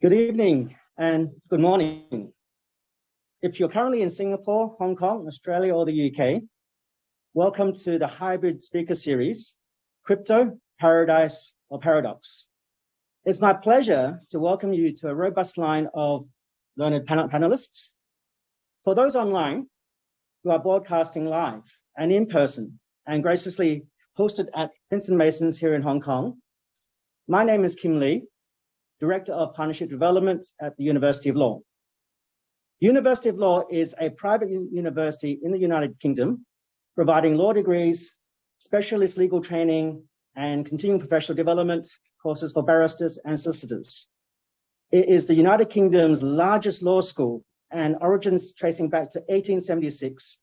Good evening and good morning. If you're currently in Singapore, Hong Kong, Australia, or the UK, welcome to the hybrid speaker series, Crypto, Paradise, or Paradox. It's my pleasure to welcome you to a robust line of learned panelists. For those online who are broadcasting live and in person and graciously hosted at Pinsent Masons here in Hong Kong, my name is Kim Lee, Director of Partnership Development at the University of Law. University of Law is a private university in the United Kingdom, providing law degrees, specialist legal training, and continuing professional development courses for barristers and solicitors. It is the United Kingdom's largest law school and origins tracing back to 1876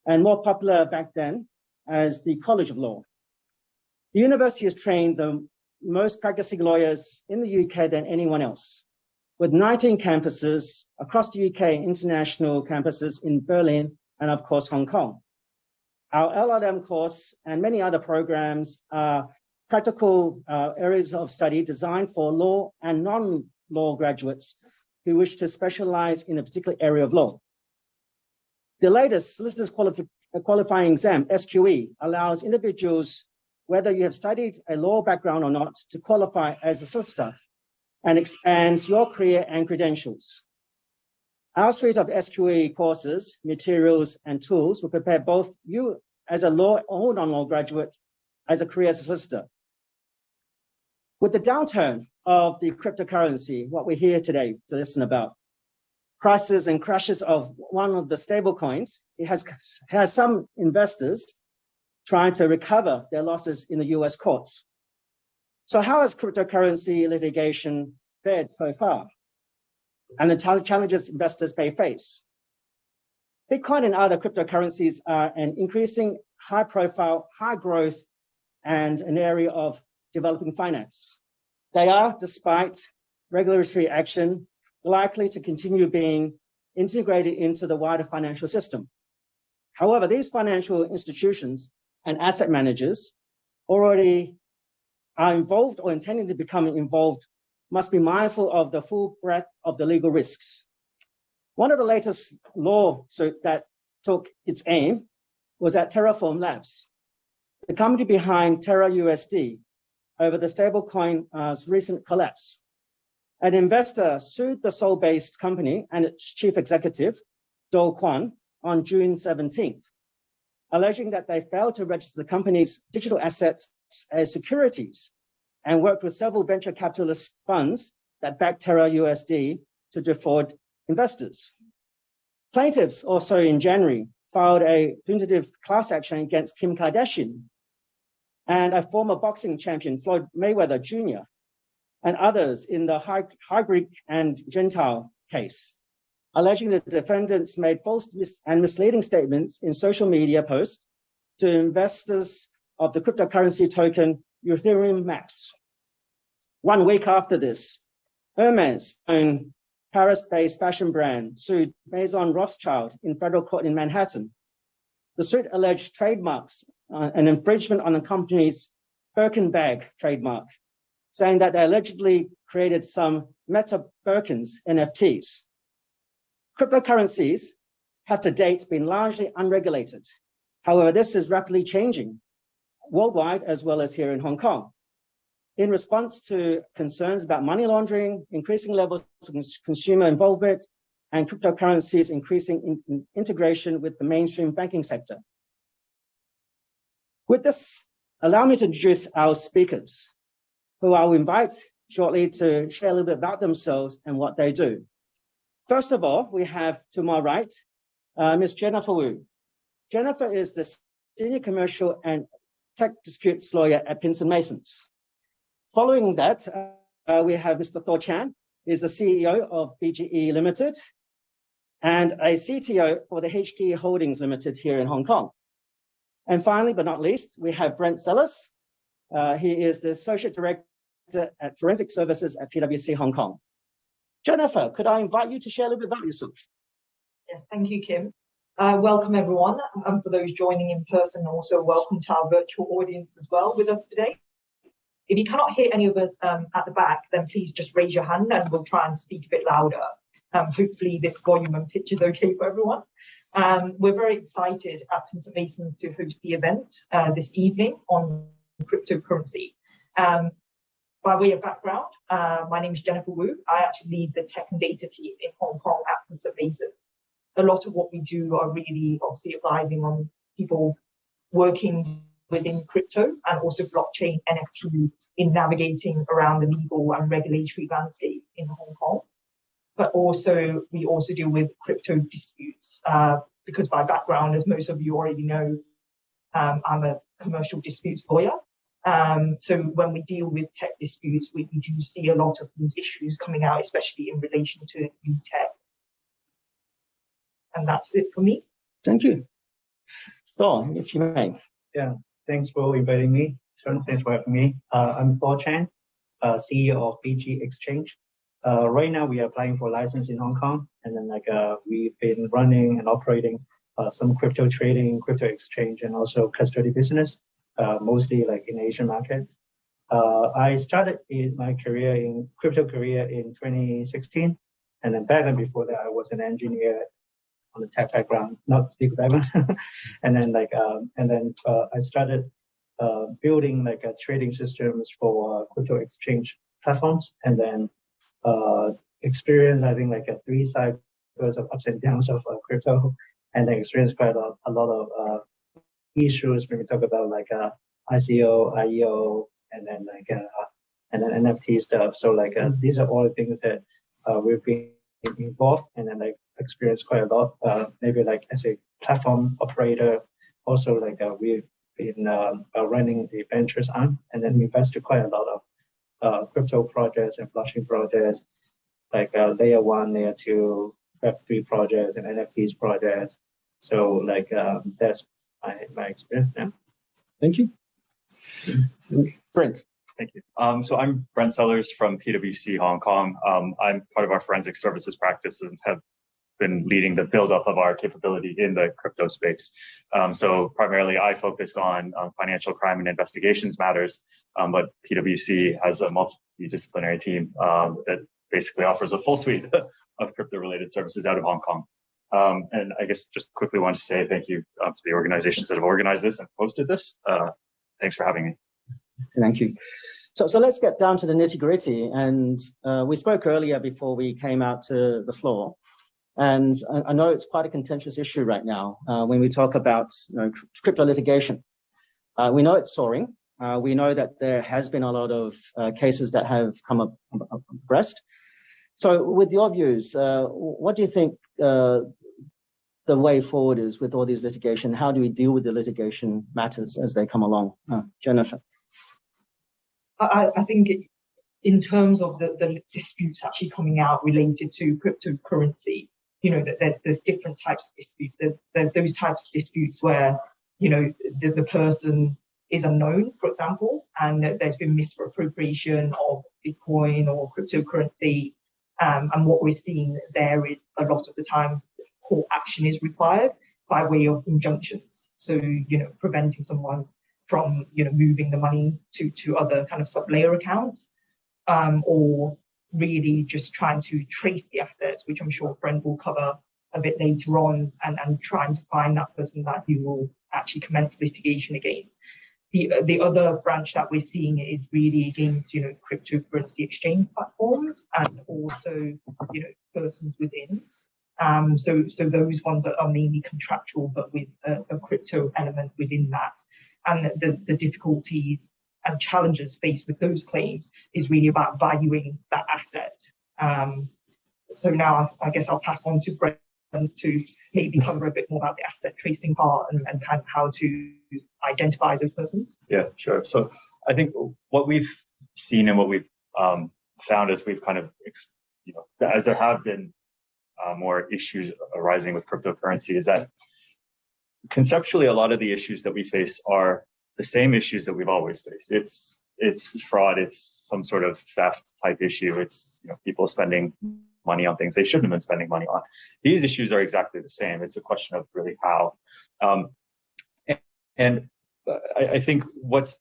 and more popular back then as the College of Law. The university has trained the most practicing lawyers in the UK than anyone else, with 19 campuses across the UK, international campuses in Berlin, and of course, Hong Kong. Our LLM course and many other programs are practical areas of study designed for law and non-law graduates who wish to specialize in a particular area of law. The latest Solicitor's Qualifying Exam, SQE, allows individuals, whether you have studied a law background or not, to qualify as a solicitor and expands your career and credentials. Our suite of SQE courses, materials, and tools will prepare both you as a law or non-law graduate as a career as a solicitor. With the downturn of the cryptocurrency, what we're here today to listen about, prices and crashes of one of the stable coins, it has some investors trying to recover their losses in the US courts. So how has cryptocurrency litigation fared so far? And the challenges investors may face. Bitcoin and other cryptocurrencies are an increasing high profile, high growth, and an area of developing finance. They are, despite regulatory action, likely to continue being integrated into the wider financial system. However, these financial institutions and asset managers already are involved or intending to become involved must be mindful of the full breadth of the legal risks. One of the latest lawsuits that took its aim was at Terraform Labs, the company behind Terra USD, over the stablecoin's recent collapse. An investor sued the Seoul-based company and its chief executive, Do Kwon, on June 17th. Alleging that they failed to register the company's digital assets as securities and worked with several venture capitalist funds that backed Terra USD to defraud investors. Plaintiffs also in January filed a punitive class action against Kim Kardashian and a former boxing champion, Floyd Mayweather Jr., and others in the High Greek and Gentile case, alleging that the defendants made false and misleading statements in social media posts to investors of the cryptocurrency token Ethereum Max. 1 week after this, Hermes, a Paris-based fashion brand, sued Maison Rothschild in federal court in Manhattan. The suit alleged trademarks, an infringement on the company's Birkin bag trademark, saying that they allegedly created some Meta Birkins NFTs. Cryptocurrencies have to date been largely unregulated. However, this is rapidly changing worldwide as well as here in Hong Kong. In response to concerns about money laundering, increasing levels of consumer involvement, and cryptocurrencies increasing integration with the mainstream banking sector. With this, allow me to introduce our speakers, who I'll invite shortly to share a little bit about themselves and what they do. First of all, we have to my right, Ms. Jennifer Wu. Jennifer is the Senior Commercial and Tech Disputes Lawyer at Pinsent Masons. Following that, we have Mr. Thor Chan, who is the CEO of BGE Limited and a CTO for the HK Holdings Limited here in Hong Kong. And finally, but not least, we have Brent Sellers. He is the Associate Director at Forensic Services at PwC Hong Kong. Jennifer, could I invite you to share a little bit about yourself? Yes, thank you, Kim. Welcome, everyone. For those joining in person, also welcome to our virtual audience as well with us today. If you cannot hear any of us at the back, then please just raise your hand and we'll try and speak a bit louder. Hopefully this volume and pitch is okay for everyone. We're very excited at Pinsent Masons to host the event this evening on cryptocurrency. By way of background, my name is Jennifer Wu. I actually lead the tech and data team in Hong Kong at Pinsent Masons. A lot of what we do are really obviously advising on people working within crypto and also blockchain NFT in navigating around the legal and regulatory landscape in Hong Kong. But also, we also deal with crypto disputes because by background, as most of you already know, I'm a commercial disputes lawyer. So when we deal with tech disputes, we do see a lot of these issues coming out, especially in relation to new tech. And that's it for me. Thank you. So, if you may. Yeah, thanks for inviting me. Thanks for having me. I'm Paul Chan, CEO of BGE Exchange. Right now, we are applying for a license in Hong Kong, and then we've been running and operating some crypto trading, crypto exchange, and also custody business, mostly in Asian markets. I started my crypto career in 2016, and then back then before that, I was an engineer on the tech background, not big background. and then I started building trading systems for crypto exchange platforms, and then experience I think 3 cycles of ups and downs of crypto, and then experienced quite a lot of issues when we talk about ICO, IEO, and then NFT stuff. So these are all the things that we've been involved, and then experienced quite a lot. Maybe as a platform operator, also we've been running the ventures arm, and then invested quite a lot of crypto projects and blockchain projects, layer 1, layer 2, Web3 projects, and NFTs projects. So that's my experience now. Thank you. Brent. Thank you. So I'm Brent Sellers from PwC Hong Kong. I'm part of our forensic services practice and have been leading the build-up of our capability in the crypto space. So primarily I focus on financial crime and investigations matters, but PwC has a multidisciplinary team that basically offers a full suite of crypto-related services out of Hong Kong. And I guess just quickly want to say thank you to the organizations that have organized this and hosted this. Thanks for having me. Thank you. So let's get down to the nitty-gritty. And we spoke earlier before we came out to the floor. And I know it's quite a contentious issue right now when we talk about crypto litigation. We know it's soaring. We know that there has been a lot of cases that have come up abreast. So with your views, what do you think the way forward is with all these litigation? How do we deal with the litigation matters as they come along? Jennifer. I think in terms of the disputes actually coming out related to cryptocurrency, that there's different types of disputes. There's those types of disputes where, the person is unknown, for example, and there's been misappropriation of Bitcoin or cryptocurrency. And what we're seeing there is a lot of the times court action is required by way of injunctions. So, preventing someone from, moving the money to other kind of sub-layer accounts, or really just trying to trace the assets, which I'm sure Brent will cover a bit later on, and trying to find that person that you will actually commence litigation against. The other branch that we're seeing is really against, cryptocurrency exchange platforms and also, persons within. So those ones are mainly contractual, but with a crypto element within that. And the difficulties and challenges faced with those claims is really about valuing that asset. So now I guess I'll pass on to Brent to maybe cover a bit more about the asset tracing part and kind of how to identify those persons. Yeah, sure. So I think what we've seen and what we've found as we've kind of, as there have been more issues arising with cryptocurrency, is that conceptually a lot of the issues that we face are the same issues that we've always faced. It's fraud, it's some sort of theft type issue, it's people spending money on things they shouldn't have been spending money on. These issues are exactly the same. It's a question of really how. And I think what's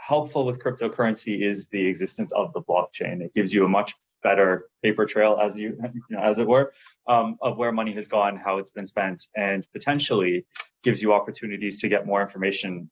helpful with cryptocurrency is the existence of the blockchain. It gives you a much better paper trail, as as it were, of where money has gone, how it's been spent, and potentially gives you opportunities to get more information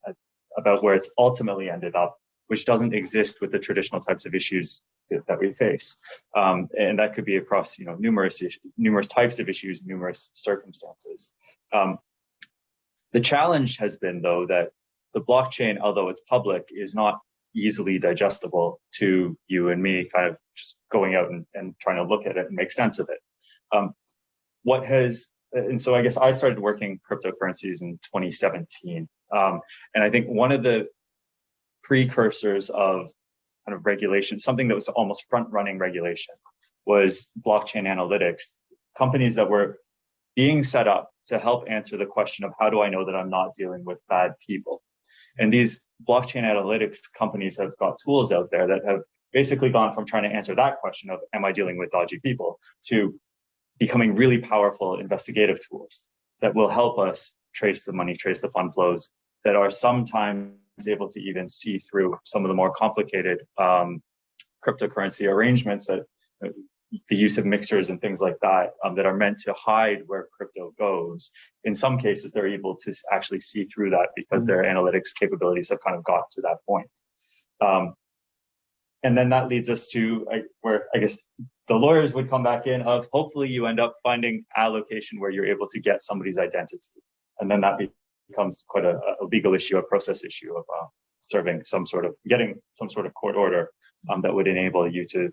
about where it's ultimately ended up, which doesn't exist with the traditional types of issues that we face. And that could be across numerous types of issues, numerous circumstances. The challenge has been, though, that the blockchain, although it's public, is not easily digestible to you and me, kind of just going out and trying to look at it and make sense of it. And so I guess I started working cryptocurrencies in 2017. And I think one of the precursors of kind of regulation, something that was almost front-running regulation, was blockchain analytics. Companies that were being set up to help answer the question of how do I know that I'm not dealing with bad people? And these blockchain analytics companies have got tools out there that have basically gone from trying to answer that question of am I dealing with dodgy people to becoming really powerful investigative tools that will help us trace the money, trace the fund flows, that are sometimes able to even see through some of the more complicated cryptocurrency arrangements, that the use of mixers and things like that, that are meant to hide where crypto goes. In some cases, they're able to actually see through that because their analytics capabilities have kind of got to that point. And then that leads us to where I guess the lawyers would come back in of hopefully you end up finding a location where you're able to get somebody's identity. And then that becomes quite a legal issue, a process issue of getting some sort of court order that would enable you to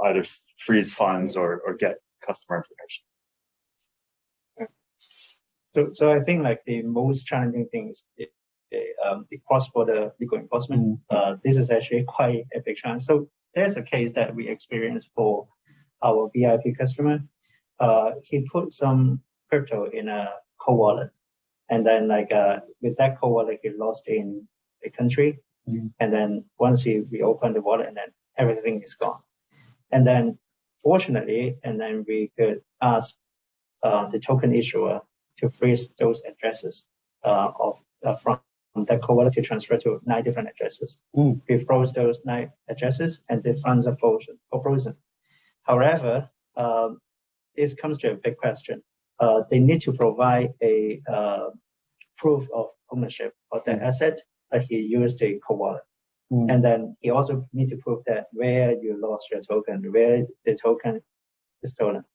either freeze funds or get customer information. So I think like the most challenging thing is the cross-border legal enforcement. This is actually quite a big challenge. So there's a case that we experienced for our VIP customer. He put some crypto in a cold wallet, and then with that cold wallet, he lost in the country. And then once he reopened the wallet, and then everything is gone. And then fortunately, we could ask the token issuer to freeze those addresses from that cold wallet to transfer to 9 different addresses. We froze those 9 addresses, and the funds are frozen. However, this comes to a big question. They need to provide a proof of ownership of the asset that he used the cold wallet. And then he also need to prove that where you lost your token, where the token is stolen.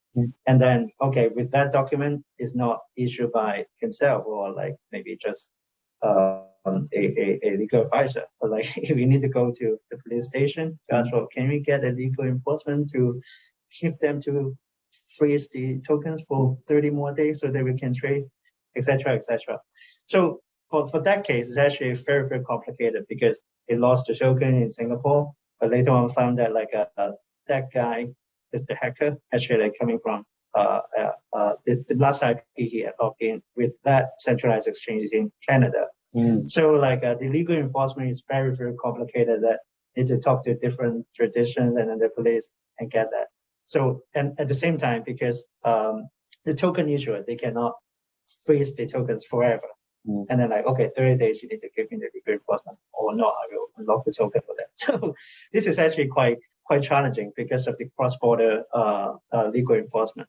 And then, okay, with that document is not issued by himself or maybe just a legal advisor, but if you need to go to the police station to ask for, can we get a legal enforcement to keep them to freeze the tokens for 30 more days so that we can trace, etc., etc. So for that case, it's actually very, very complicated because he lost the token in Singapore, but later on found that that guy is the hacker actually coming from the last IP he had logged in with that centralized exchange in Canada. So the legal enforcement is very, very complicated. That need to talk to different jurisdictions and then the police and get that. So, and at the same time, because the token issuer, they cannot freeze the tokens forever. And then 30 days, you need to give me the legal enforcement, or not, I will unlock the token for that. So this is actually quite challenging because of the cross-border legal enforcement.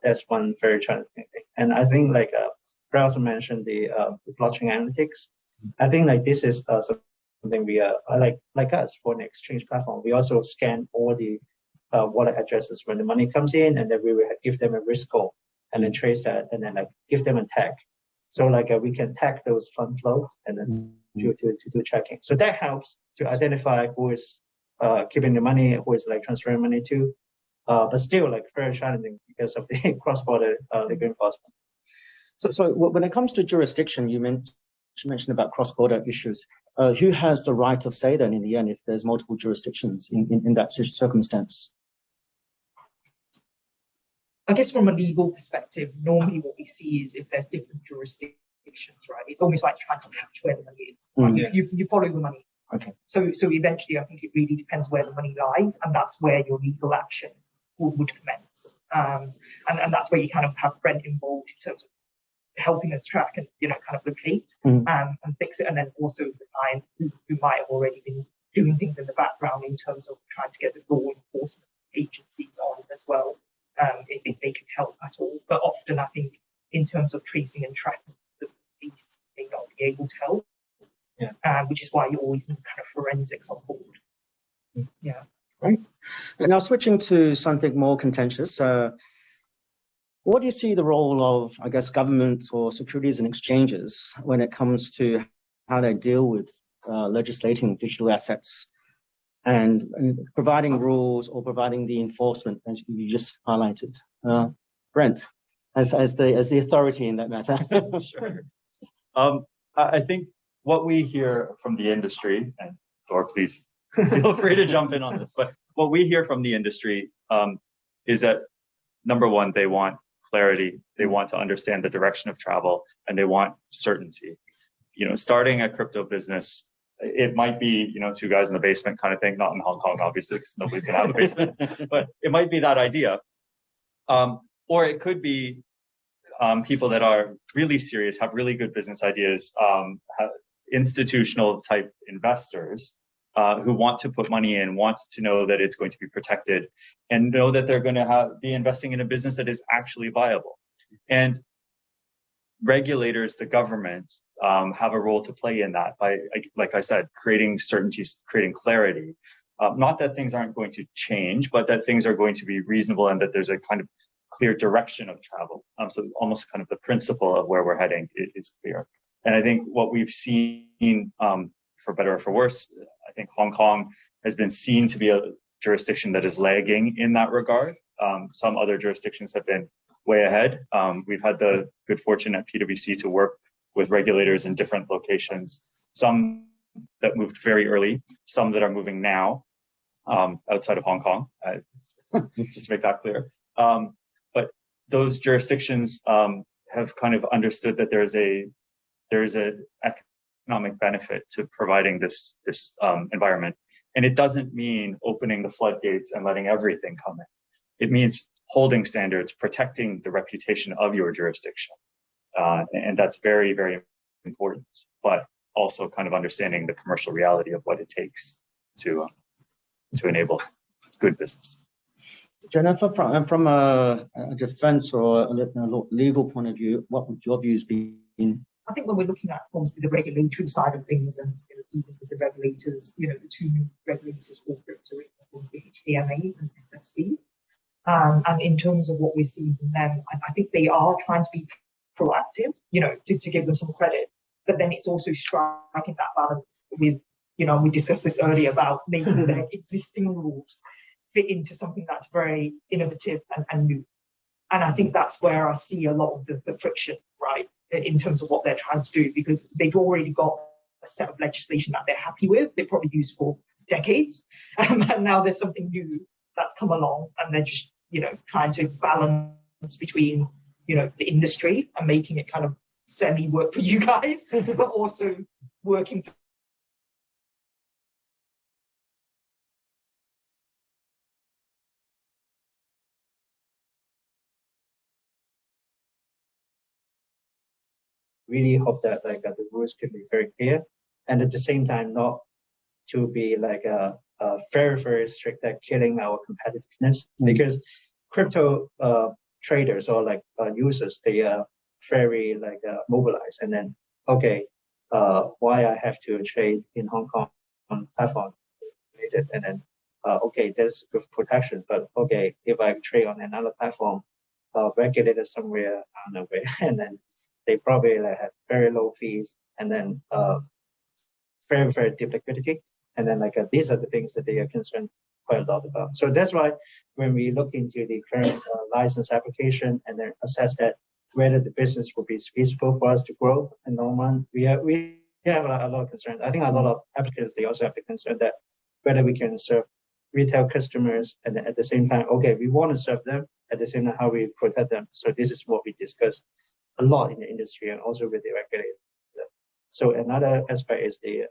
That's one very challenging thing. And I think Brad also mentioned the blockchain analytics. I think this is something we are like us for an exchange platform. We also scan all the wallet addresses when the money comes in, and then we will give them a risk score and then trace that, and then give them a tag. So we can tag those fund flows and then to do tracking. So that helps to identify who is keeping the money, who is transferring money to. But still very challenging because of the cross-border legal enforcement. So when it comes to jurisdiction, you mentioned about cross-border issues. Who has the right of say then in the end if there's multiple jurisdictions in that circumstance? I guess from a legal perspective, normally what we see is if there's different jurisdictions, right? It's almost like trying to catch where the money is. Right? You follow the money. Okay. So eventually, I think it really depends where the money lies, and that's where your legal action would commence. And that's where you kind of have Brent involved in terms of helping us track and kind of locate and fix it, and then also the client who might have already been doing things in the background in terms of trying to get the law enforcement agencies on as well, if they can help at all. But often I think in terms of tracing and tracking, the police may not be able to help, which is why you always need kind of forensics on board. Yeah. Right. Now switching to something more contentious, what do you see the role of, I guess, government or securities and exchanges when it comes to how they deal with legislating digital assets and providing rules or providing the enforcement, as you just highlighted? Brent, as the authority in that matter. Sure. I think what we hear from the industry, and Thor, please feel free to jump in on this, but what we hear from the industry is that, number one, they want clarity, they want to understand the direction of travel, and they want certainty. Starting a crypto business, it might be, two guys in the basement kind of thing, not in Hong Kong, obviously, because nobody's going to have a basement, but it might be that idea. Or it could be people that are really serious, have really good business ideas, have institutional type investors who want to put money in, want to know that it's going to be protected, and know that they're going to be investing in a business that is actually viable. And regulators, the government, have a role to play in that by, like I said, creating certainty, creating clarity. Not that things aren't going to change, but that things are going to be reasonable and that there's a kind of clear direction of travel. So almost kind of the principle of where we're heading is clear. And I think what we've seen, for better or for worse, I think Hong Kong has been seen to be a jurisdiction that is lagging in that regard. Some other jurisdictions have been way ahead. We've had the good fortune at PwC to work with regulators in different locations, some that moved very early, some that are moving now outside of Hong Kong, just to make that clear. But those jurisdictions have kind of understood that there is an economic benefit to providing this environment. And it doesn't mean opening the floodgates and letting everything come in. It means holding standards, protecting the reputation of your jurisdiction. And that's very, very important, but also kind of understanding the commercial reality of what it takes to enable good business. Jennifer, from a defense or a legal point of view, what would your views be? I think when we're looking at obviously the regulatory side of things and dealing with the regulators, the two new regulators for crypto are the HDMA and SFC. And in terms of what we're seeing from them, I think they are trying to be proactive, to give them some credit. But then it's also striking that balance with, we discussed this earlier about making their existing rules fit into something that's very innovative and new. And I think that's where I see a lot of the friction, right, in terms of what they're trying to do, because they've already got a set of legislation that they're happy with, they probably used for decades. And now there's something new that's come along, and they're just, trying to balance between, the industry and making it kind of semi-work for you guys, but also working for really hope that the rules can be very clear, and at the same time not to be very, very strict at killing our competitiveness, because crypto traders or users, they are very mobilized, and then why I have to trade in Hong Kong on platform, and then there's good protection, but if I trade on another platform regulated somewhere, I don't know where, and then they probably have very low fees, and then very, very deep liquidity. And then these are the things that they are concerned quite a lot about. So that's why when we look into the current license application and then assess that whether the business will be feasible for us to grow in the long run, we have a lot of concerns. I think a lot of applicants, they also have the concern that whether we can serve retail customers, and at the same time, we want to serve them, at the same time how we protect them. So this is what we discuss a lot in the industry and also with the regulator. So another aspect is the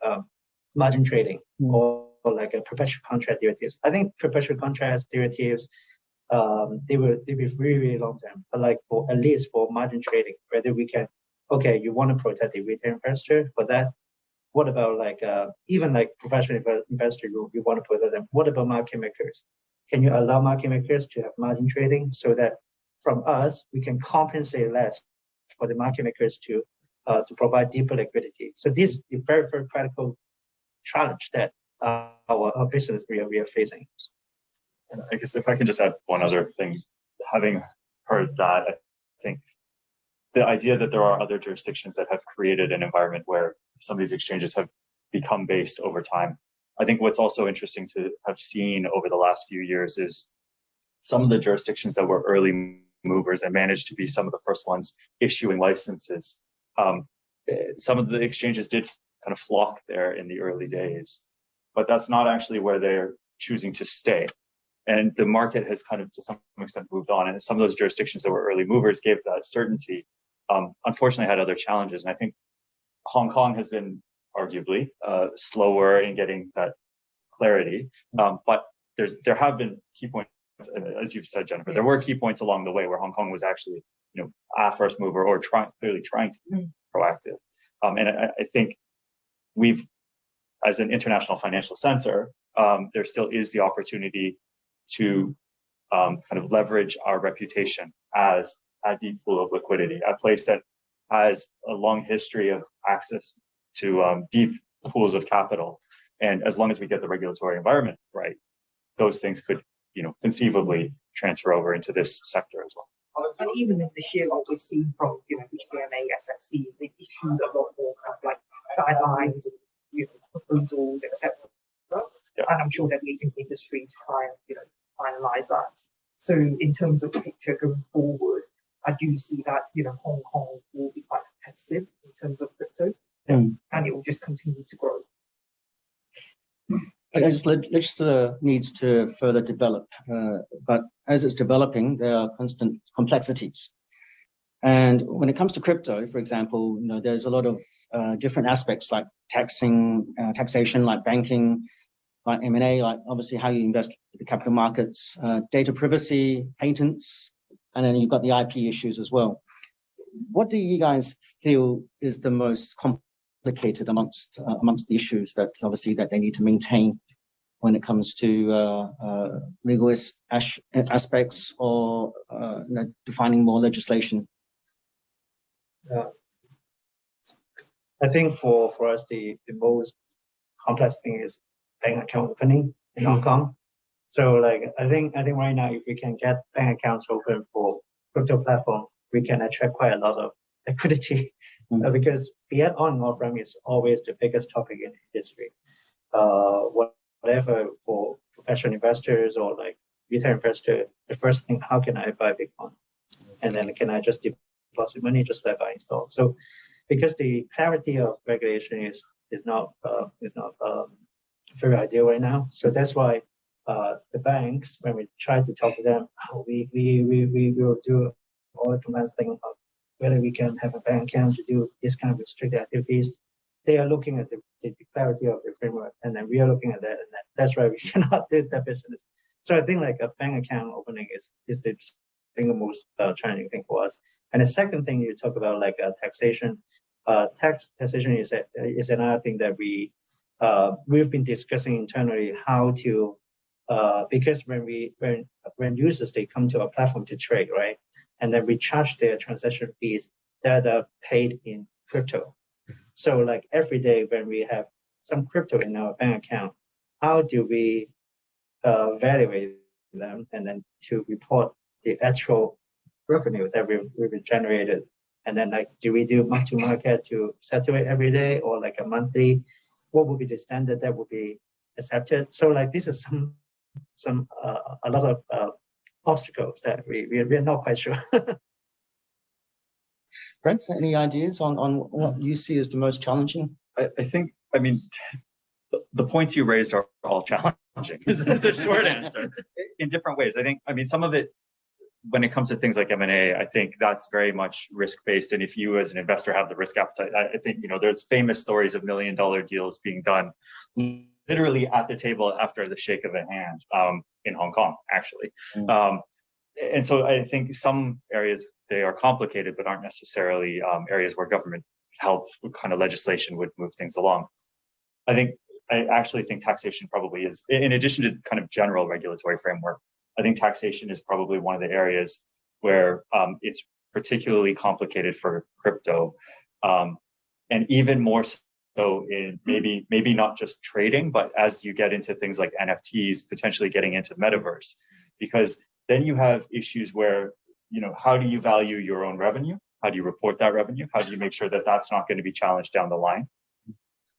margin trading or a perpetual contract derivatives. I think perpetual contract derivatives they will be really, really long term. But like at least for margin trading, whether we can, okay, you want to protect the retail investor for that. What about like even like professional investor group, you want to protect them. What about market makers? Can you allow market makers to have margin trading so that from us we can compensate less for the market makers to provide deeper liquidity? So this is a very, very practical challenge that our business we are facing. And I guess if I can just add one other thing, having heard that, I think the idea that there are other jurisdictions that have created an environment where some of these exchanges have become based over time. I think what's also interesting to have seen over the last few years is some of the jurisdictions that were early movers and managed to be some of the first ones issuing licenses. Some of the exchanges did kind of flock there in the early days, but that's not actually where they're choosing to stay. And the market has kind of to some extent moved on. And some of those jurisdictions that were early movers gave that certainty, unfortunately had other challenges. And I think Hong Kong has been arguably slower in getting that clarity. But there have been key points, as you've said, Jennifer, there were key points along the way where Hong Kong was actually, a first mover or clearly trying to be proactive. And I think we've, as an international financial censor, there still is the opportunity to kind of leverage our reputation as a deep pool of liquidity, a place that has a long history of access to deep pools of capital. And as long as we get the regulatory environment right, those things could, conceivably transfer over into this sector as well. And even in this year, what we've seen from, HBMA, SFCs, they've issued a lot more kind of like guidelines, proposals, etc. Yeah. And I'm sure they're leading the industry to try and, finalize that. So in terms of the picture going forward, I do see that, Hong Kong will be quite competitive in terms of crypto, and it will just continue to grow. Legislature needs to further develop, but as it's developing, there are constant complexities. And when it comes to crypto, for example, there's a lot of different aspects like taxation, like banking, like M&A, like obviously how you invest in the capital markets, data privacy, patents, and then you've got the IP issues as well. What do you guys feel is the most complicated amongst the issues that obviously that they need to maintain when it comes to legal aspects or defining more legislation? I think for us the most complex thing is bank account opening in Hong Kong. So like I think right now if we can get bank accounts open for crypto platforms, we can attract quite a lot of liquidity because fiat on and off-ramp is always the biggest topic in the industry. Whatever for professional investors or like retail investor, the first thing, how can I buy Bitcoin? And then can I just deposit money just like I install? So because the clarity of regulation is not very ideal right now. So that's why the banks, when we try to talk to them, we will do all the compliance thing of whether we can have a bank account to do this kind of restricted activities. They are looking at the clarity of the framework, and then we are looking at that, and that's why we cannot do that business. So I think like a bank account opening is the single most challenging thing for us. And the second thing you talk about like taxation. Taxation is another thing that we've been discussing internally how to because when users they come to our platform to trade, right, and then we charge their transaction fees that are paid in crypto. So like every day when we have some crypto in our bank account, how do we evaluate them and then to report the actual revenue that we've generated? And then like, do we do mark to market to settle it every day or like a monthly? What would be the standard that would be accepted? So like this is a lot of obstacles that we're not quite sure. Brent, any ideas on what you see as the most challenging? I mean, the points you raised are all challenging is the short answer in different ways. Some of it, when it comes to things like M&A, I think that's very much risk-based. And if you as an investor have the risk appetite, I think, there's famous stories of $1 million deals being done literally at the table after the shake of a hand in Hong Kong, actually. and so I think some areas, they are complicated, but aren't necessarily areas where government help kind of legislation would move things along. I actually think taxation probably is, in addition to kind of general regulatory framework, I think taxation is probably one of the areas where it's particularly complicated for crypto, and even more so in maybe not just trading, but as you get into things like NFTs, potentially getting into metaverse, because then you have issues where, how do you value your own revenue? How do you report that revenue? How do you make sure that that's not going to be challenged down the line?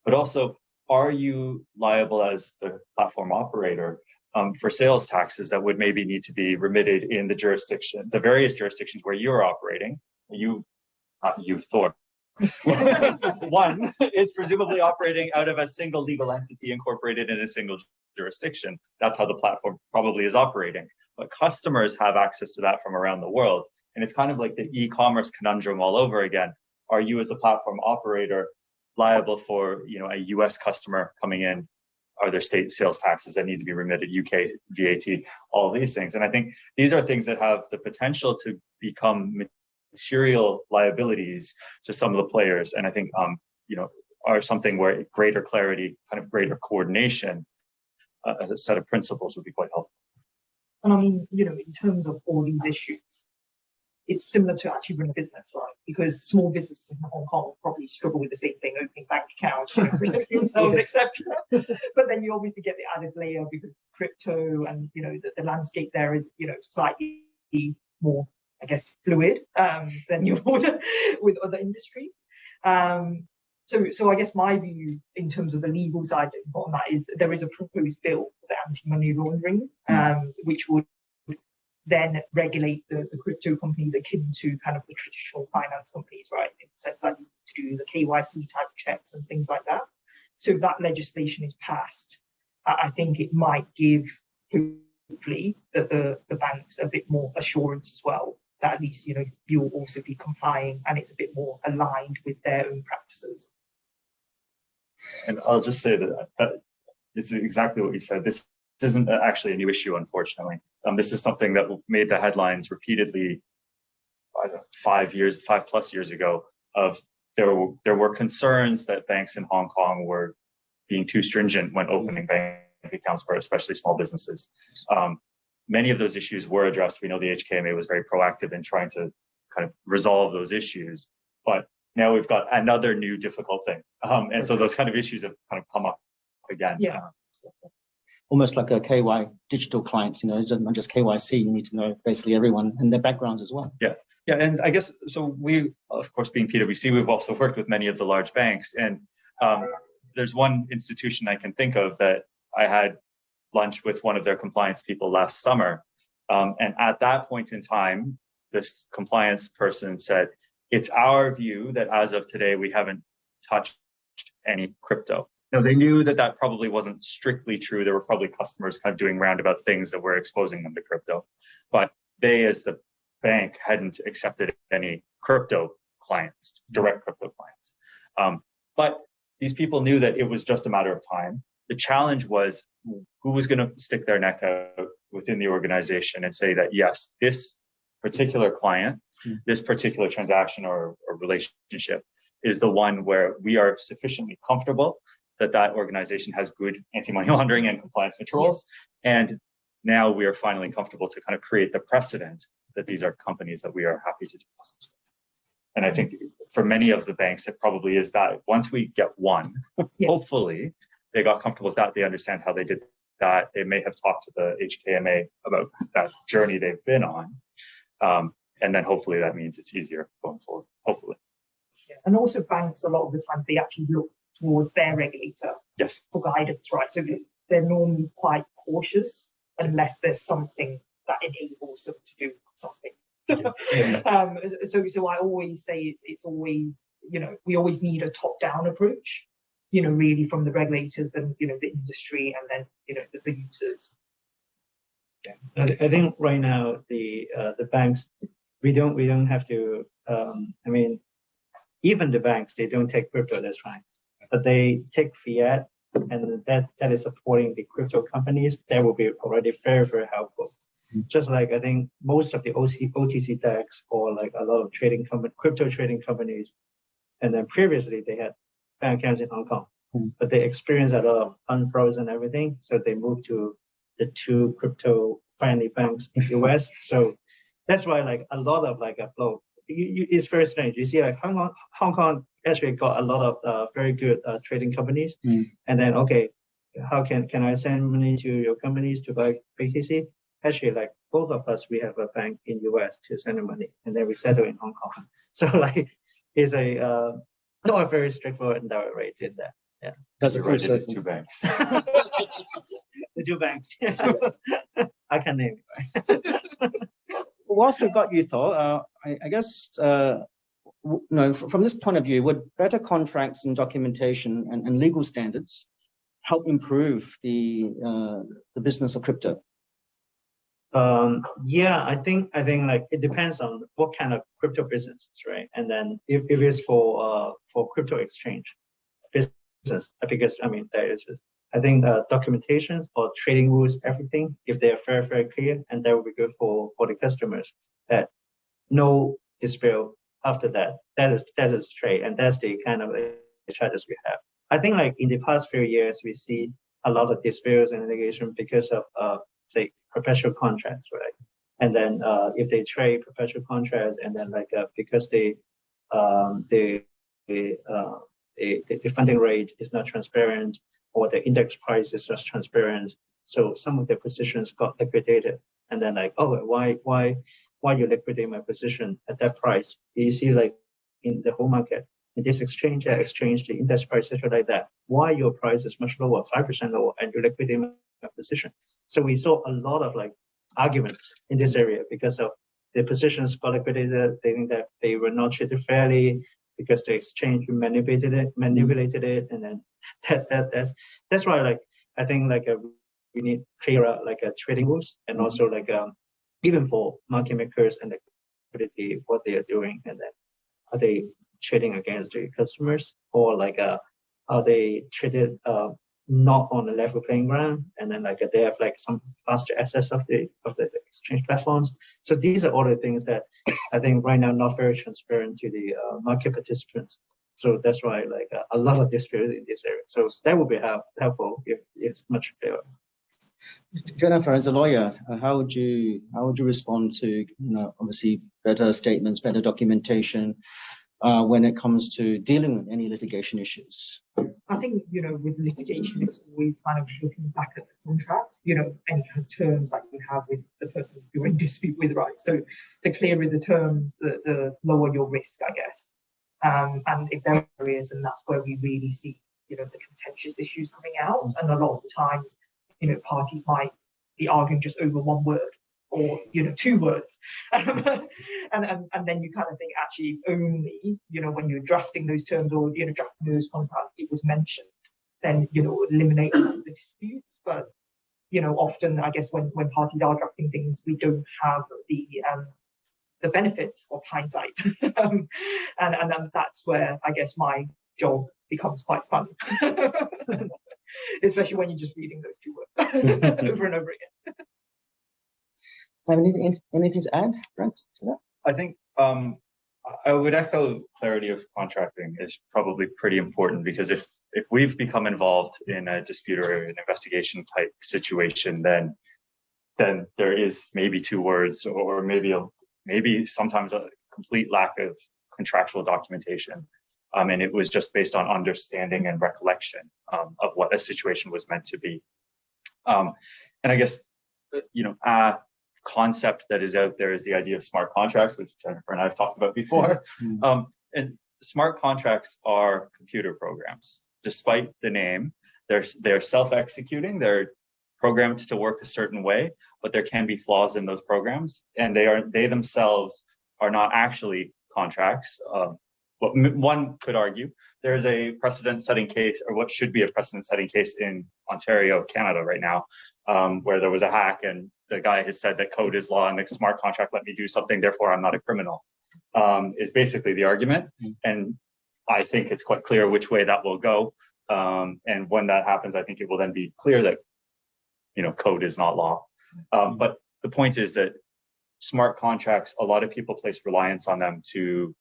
But also, are you liable as the platform operator for sales taxes that would maybe need to be remitted in the various jurisdictions where you're operating? Thor. One is presumably operating out of a single legal entity incorporated in a single jurisdiction. That's how the platform probably is operating. But customers have access to that from around the world. And it's kind of like the e-commerce conundrum all over again. Are you as the platform operator liable for, a US customer coming in? Are there state sales taxes that need to be remitted, UK VAT, all these things? And I think these are things that have the potential to become material liabilities to some of the players. And I think, are something where greater clarity, kind of greater coordination, a set of principles would be quite helpful. And I mean, in terms of all these issues, it's similar to actually running a business, right? Because small businesses in Hong Kong probably struggle with the same thing, opening bank accounts, protecting themselves, etc. But then you obviously get the added layer because it's crypto, and the landscape there is slightly more, I guess, fluid than you would with other industries. So I guess my view in terms of the legal side on that is there is a proposed bill for the anti-money laundering, which would then regulate the crypto companies akin to kind of the traditional finance companies, right? In the sense that you need to do the KYC type checks and things like that. So if that legislation is passed, I think it might give, hopefully, the banks a bit more assurance as well, that at least, you'll also be complying and it's a bit more aligned with their own practices. And I'll just say that it's exactly what you said. This isn't actually a new issue, unfortunately. This is something that made the headlines repeatedly 5+ years ago. There were concerns that banks in Hong Kong were being too stringent when opening bank accounts for especially small businesses. Many of those issues were addressed. We know the HKMA was very proactive in trying to kind of resolve those issues, but now we've got another new difficult thing. And so those kind of issues have kind of come up again. Yeah. Almost like a KY digital clients, it's not just KYC, you need to know basically everyone and their backgrounds as well. Yeah, and I guess, so we, of course, being PwC, we've also worked with many of the large banks, and there's one institution I can think of that I had lunch with one of their compliance people last summer, and at that point in time, this compliance person said, it's our view that as of today, we haven't touched any crypto. Now, they knew that probably wasn't strictly true. There were probably customers kind of doing roundabout things that were exposing them to crypto. But they, as the bank, hadn't accepted any crypto clients, direct crypto clients. But these people knew that it was just a matter of time. The challenge was who was going to stick their neck out within the organization and say that, yes, this particular client, this particular transaction or relationship is the one where we are sufficiently comfortable that organization has good anti-money laundering and compliance controls. And now we are finally comfortable to kind of create the precedent that these are companies that we are happy to do business with. And I think for many of the banks, it probably is that once we get one, hopefully they got comfortable with that. They understand how they did that. They may have talked to the HKMA about that journey they've been on. And then hopefully that means it's easier going forward, hopefully. Yeah. And also banks, a lot of the time, they actually look towards their regulator for guidance, right? So they're normally quite cautious unless there's something that enables them to do something. So I always say it's always, we always need a top-down approach, really from the regulators and, the industry and then, the users. Yeah. I think right now the banks, we don't have to, even the banks, they don't take crypto, that's right. But they take fiat, and that is supporting the crypto companies. That will be already very, very helpful. Just like I think most of the OTC DEX or like a lot of crypto trading companies, and then previously they had bank accounts in Hong Kong, but they experienced a lot of unfrozen and everything, so they moved to the 2 crypto-friendly banks in the US. So that's why like a lot of like a flow. It's very strange. You see like Hong Kong actually got a lot of very good trading companies, and then okay, how can I send money to your companies to buy BTC? Actually, like both of us, we have a bank in US to send the money, and then we settle in Hong Kong. So like, it's a not a very straightforward and direct way did that. Yeah, that's a right. It's 2 banks. The 2 banks. I can name it. Whilst we've got you, Thor, I guess from this point of view, would better contracts and documentation and legal standards help improve the business of crypto? Yeah, I think like it depends on what kind of crypto business, right? And then if it's for crypto exchange business, because I mean there is, I think documentations or trading rules, everything, if they are very, very clear, and that will be good for the customers, that no dispute after that. That is trade, and that's the kind of charges we have. I think like in the past few years, we see a lot of disputes and litigation because of say perpetual contracts, right? And then if they trade perpetual contracts, and then like because the funding rate is not transparent, or the index price is just transparent, so some of their positions got liquidated, and then like, oh, why you liquidate my position at that price? You see, like in the whole market, in this exchange, that exchange, the index price is like that. Why your price is much lower, 5% lower, and you liquidate my position? So we saw a lot of like arguments in this area because of the positions got liquidated. They think that they were not treated fairly because the exchange manipulated it, and then that's why like I think like we need clearer like trading rules, and also like even for market makers and liquidity, what they are doing, and then are they trading against the customers, or like are they treated not on a level playing ground, and then like they have like some faster access of the exchange platforms. So these are all the things that I think right now not very transparent to the market participants. So that's why like a lot of disputes in this area. So that would be helpful if it's much clearer. Jennifer, as a lawyer, how would you respond to obviously better statements, better documentation when it comes to dealing with any litigation issues? I think, with litigation, it's always kind of looking back at the contract, any kind of terms that you have with the person you're in dispute with, right? So the clearer the terms, the lower your risk, I guess. And if there are areas, and that's where we really see, the contentious issues coming out. And a lot of the times, parties might be arguing just over one word, or 2 words, and then you kind of think actually only when you're drafting those terms or drafting those contracts it was mentioned, then eliminate the disputes. But often I guess when parties are drafting things, we don't have the benefits of hindsight, and that's where I guess my job becomes quite fun. Especially when you're just reading those 2 words over and over again. Have anything to add, Brent, to that? I think I would echo clarity of contracting is probably pretty important, because if we've become involved in a dispute or an investigation type situation, then there is maybe 2 words, or maybe sometimes a complete lack of contractual documentation. And it was just based on understanding and recollection of what a situation was meant to be. And I guess, a concept that is out there is the idea of smart contracts, which Jennifer and I have talked about before. And smart contracts are computer programs. Despite the name, they're self-executing. They're programmed to work a certain way, but there can be flaws in those programs, and they themselves are not actually contracts. What one could argue, there's a precedent-setting case, or what should be a precedent-setting case in Ontario, Canada right now, where there was a hack, and the guy has said that code is law and the smart contract let me do something, therefore I'm not a criminal, is basically the argument. And I think it's quite clear which way that will go. And when that happens, I think it will then be clear that, code is not law. But the point is that smart contracts, a lot of people place reliance on them to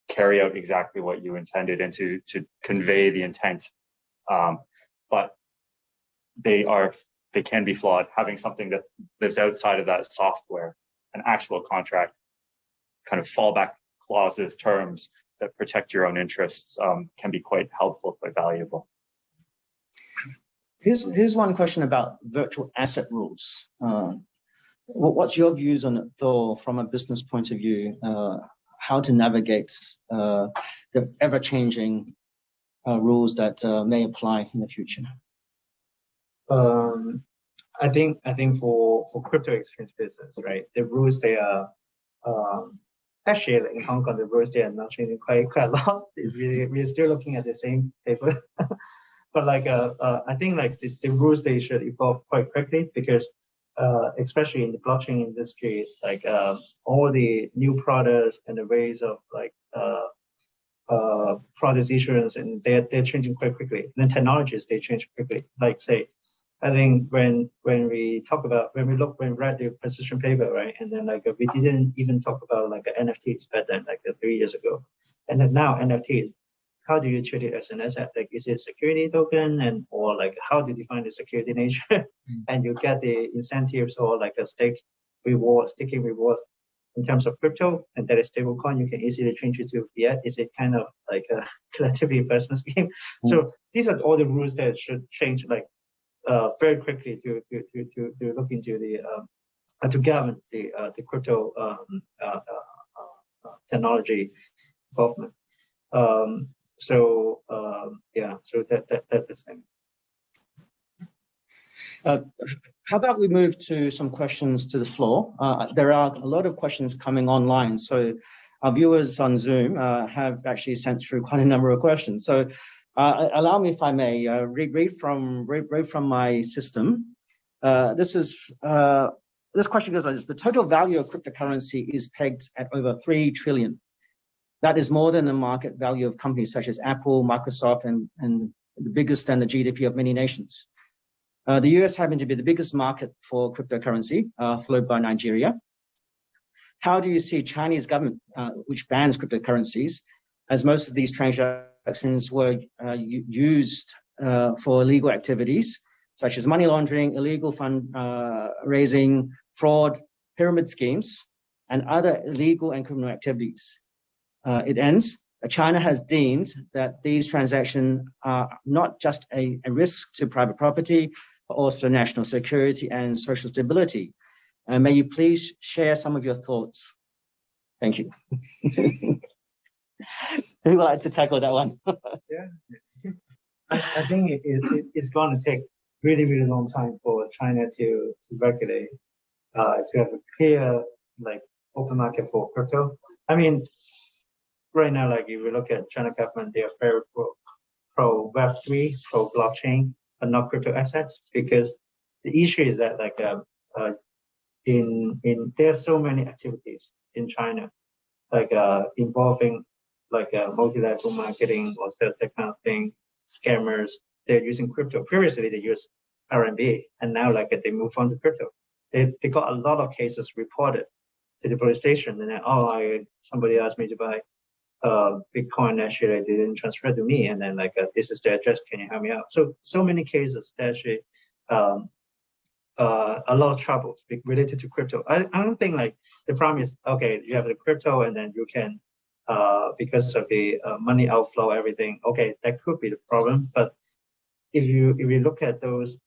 carry out exactly what you intended and to convey the intent. But they can be flawed. Having something that lives outside of that software, an actual contract, kind of fallback clauses, terms that protect your own interests, can be quite helpful, quite valuable. Here's one question about virtual asset rules. What's your views on it, though, from a business point of view? How to navigate the ever-changing rules that may apply in the future? I think for crypto exchange business, right, the rules they are actually in Hong Kong, the rules they are not changing quite a lot. We're still looking at the same paper, but like I think like the rules they should evolve quite quickly, because especially in the blockchain industry, like all the new products and the ways of like product issuance, and they're changing quite quickly. And then technologies they change quickly. Like say, I think when we read the position paper, right, and then like we didn't even talk about like NFTs back then, like 3 years ago, and then now NFTs. How do you treat it as an asset? Like, is it a security token, and or like how do you define the security nature? And you get the incentives or like a staking reward in terms of crypto, and that is stable coin. You can easily change it to fiat. Is it kind of like a collective investment scheme? So these are all the rules that should change like very quickly to look into the to govern the crypto technology involvement. So that's the same. How about we move to some questions to the floor? There are a lot of questions coming online, so our viewers on Zoom have actually sent through quite a number of questions. So allow me, if I may, read from my system. This question goes like this: the total value of cryptocurrency is pegged at over 3 trillion. That is more than the market value of companies such as Apple, Microsoft, and the biggest than the GDP of many nations. The US happen to be the biggest market for cryptocurrency, followed by Nigeria. How do you see Chinese government, which bans cryptocurrencies, as most of these transactions were used for illegal activities, such as money laundering, illegal fund raising, fraud, pyramid schemes, and other illegal and criminal activities? It ends. China has deemed that these transactions are not just a risk to private property, but also national security and social stability. May you please share some of your thoughts? Thank you. Who would like to tackle that one? Yeah, I think it's going to take really, really long time for China to regulate, to have a clear, like, open market for crypto. I mean, right now, like, if you look at China government, they are very pro Web3, pro blockchain, but not crypto assets, because the issue is that, like, there are so many activities in China, like involving like multi-level marketing or that kind of thing, scammers. They're using crypto. Previously, they used RMB, and now like they move on to crypto. They got a lot of cases reported to the police station, and then somebody asked me to buy Bitcoin, actually they didn't transfer to me, and then like this is the address, can you help me out? So many cases that actually a lot of troubles related to crypto. I don't think like the problem is, okay, you have the crypto and then you can because of the money outflow, everything, okay, that could be the problem. But if you look at those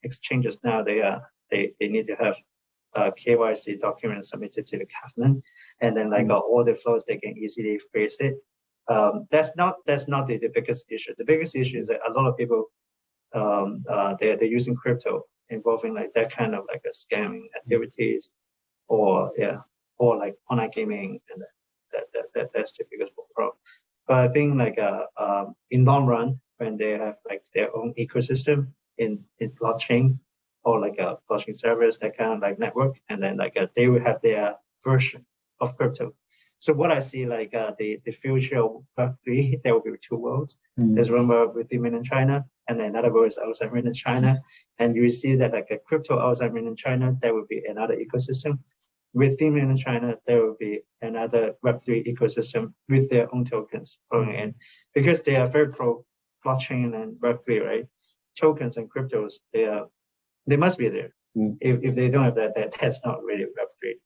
exchanges now, they need to have KYC documents submitted to the government, and then like all the flows, they can easily freeze it. That's not the biggest issue. The biggest issue is that a lot of people they're using crypto involving like that kind of like a scamming activities, or like online gaming, and that's the biggest problem. But I think like in long run, when they have like their own ecosystem in blockchain, or like a blockchain service, that kind of like network, and then like they will have their version of crypto. So what I see like the future of Web3, there will be two worlds. There's one world with women in China, and then another world is outside mainland China. And you see that like a crypto outside mainland China, there will be another ecosystem. Within mainland China, there will be another Web3 ecosystem with their own tokens flowing in, because they are very pro blockchain and Web3, right? Tokens and cryptos, they must be there. If they don't have that, that's not really Web3.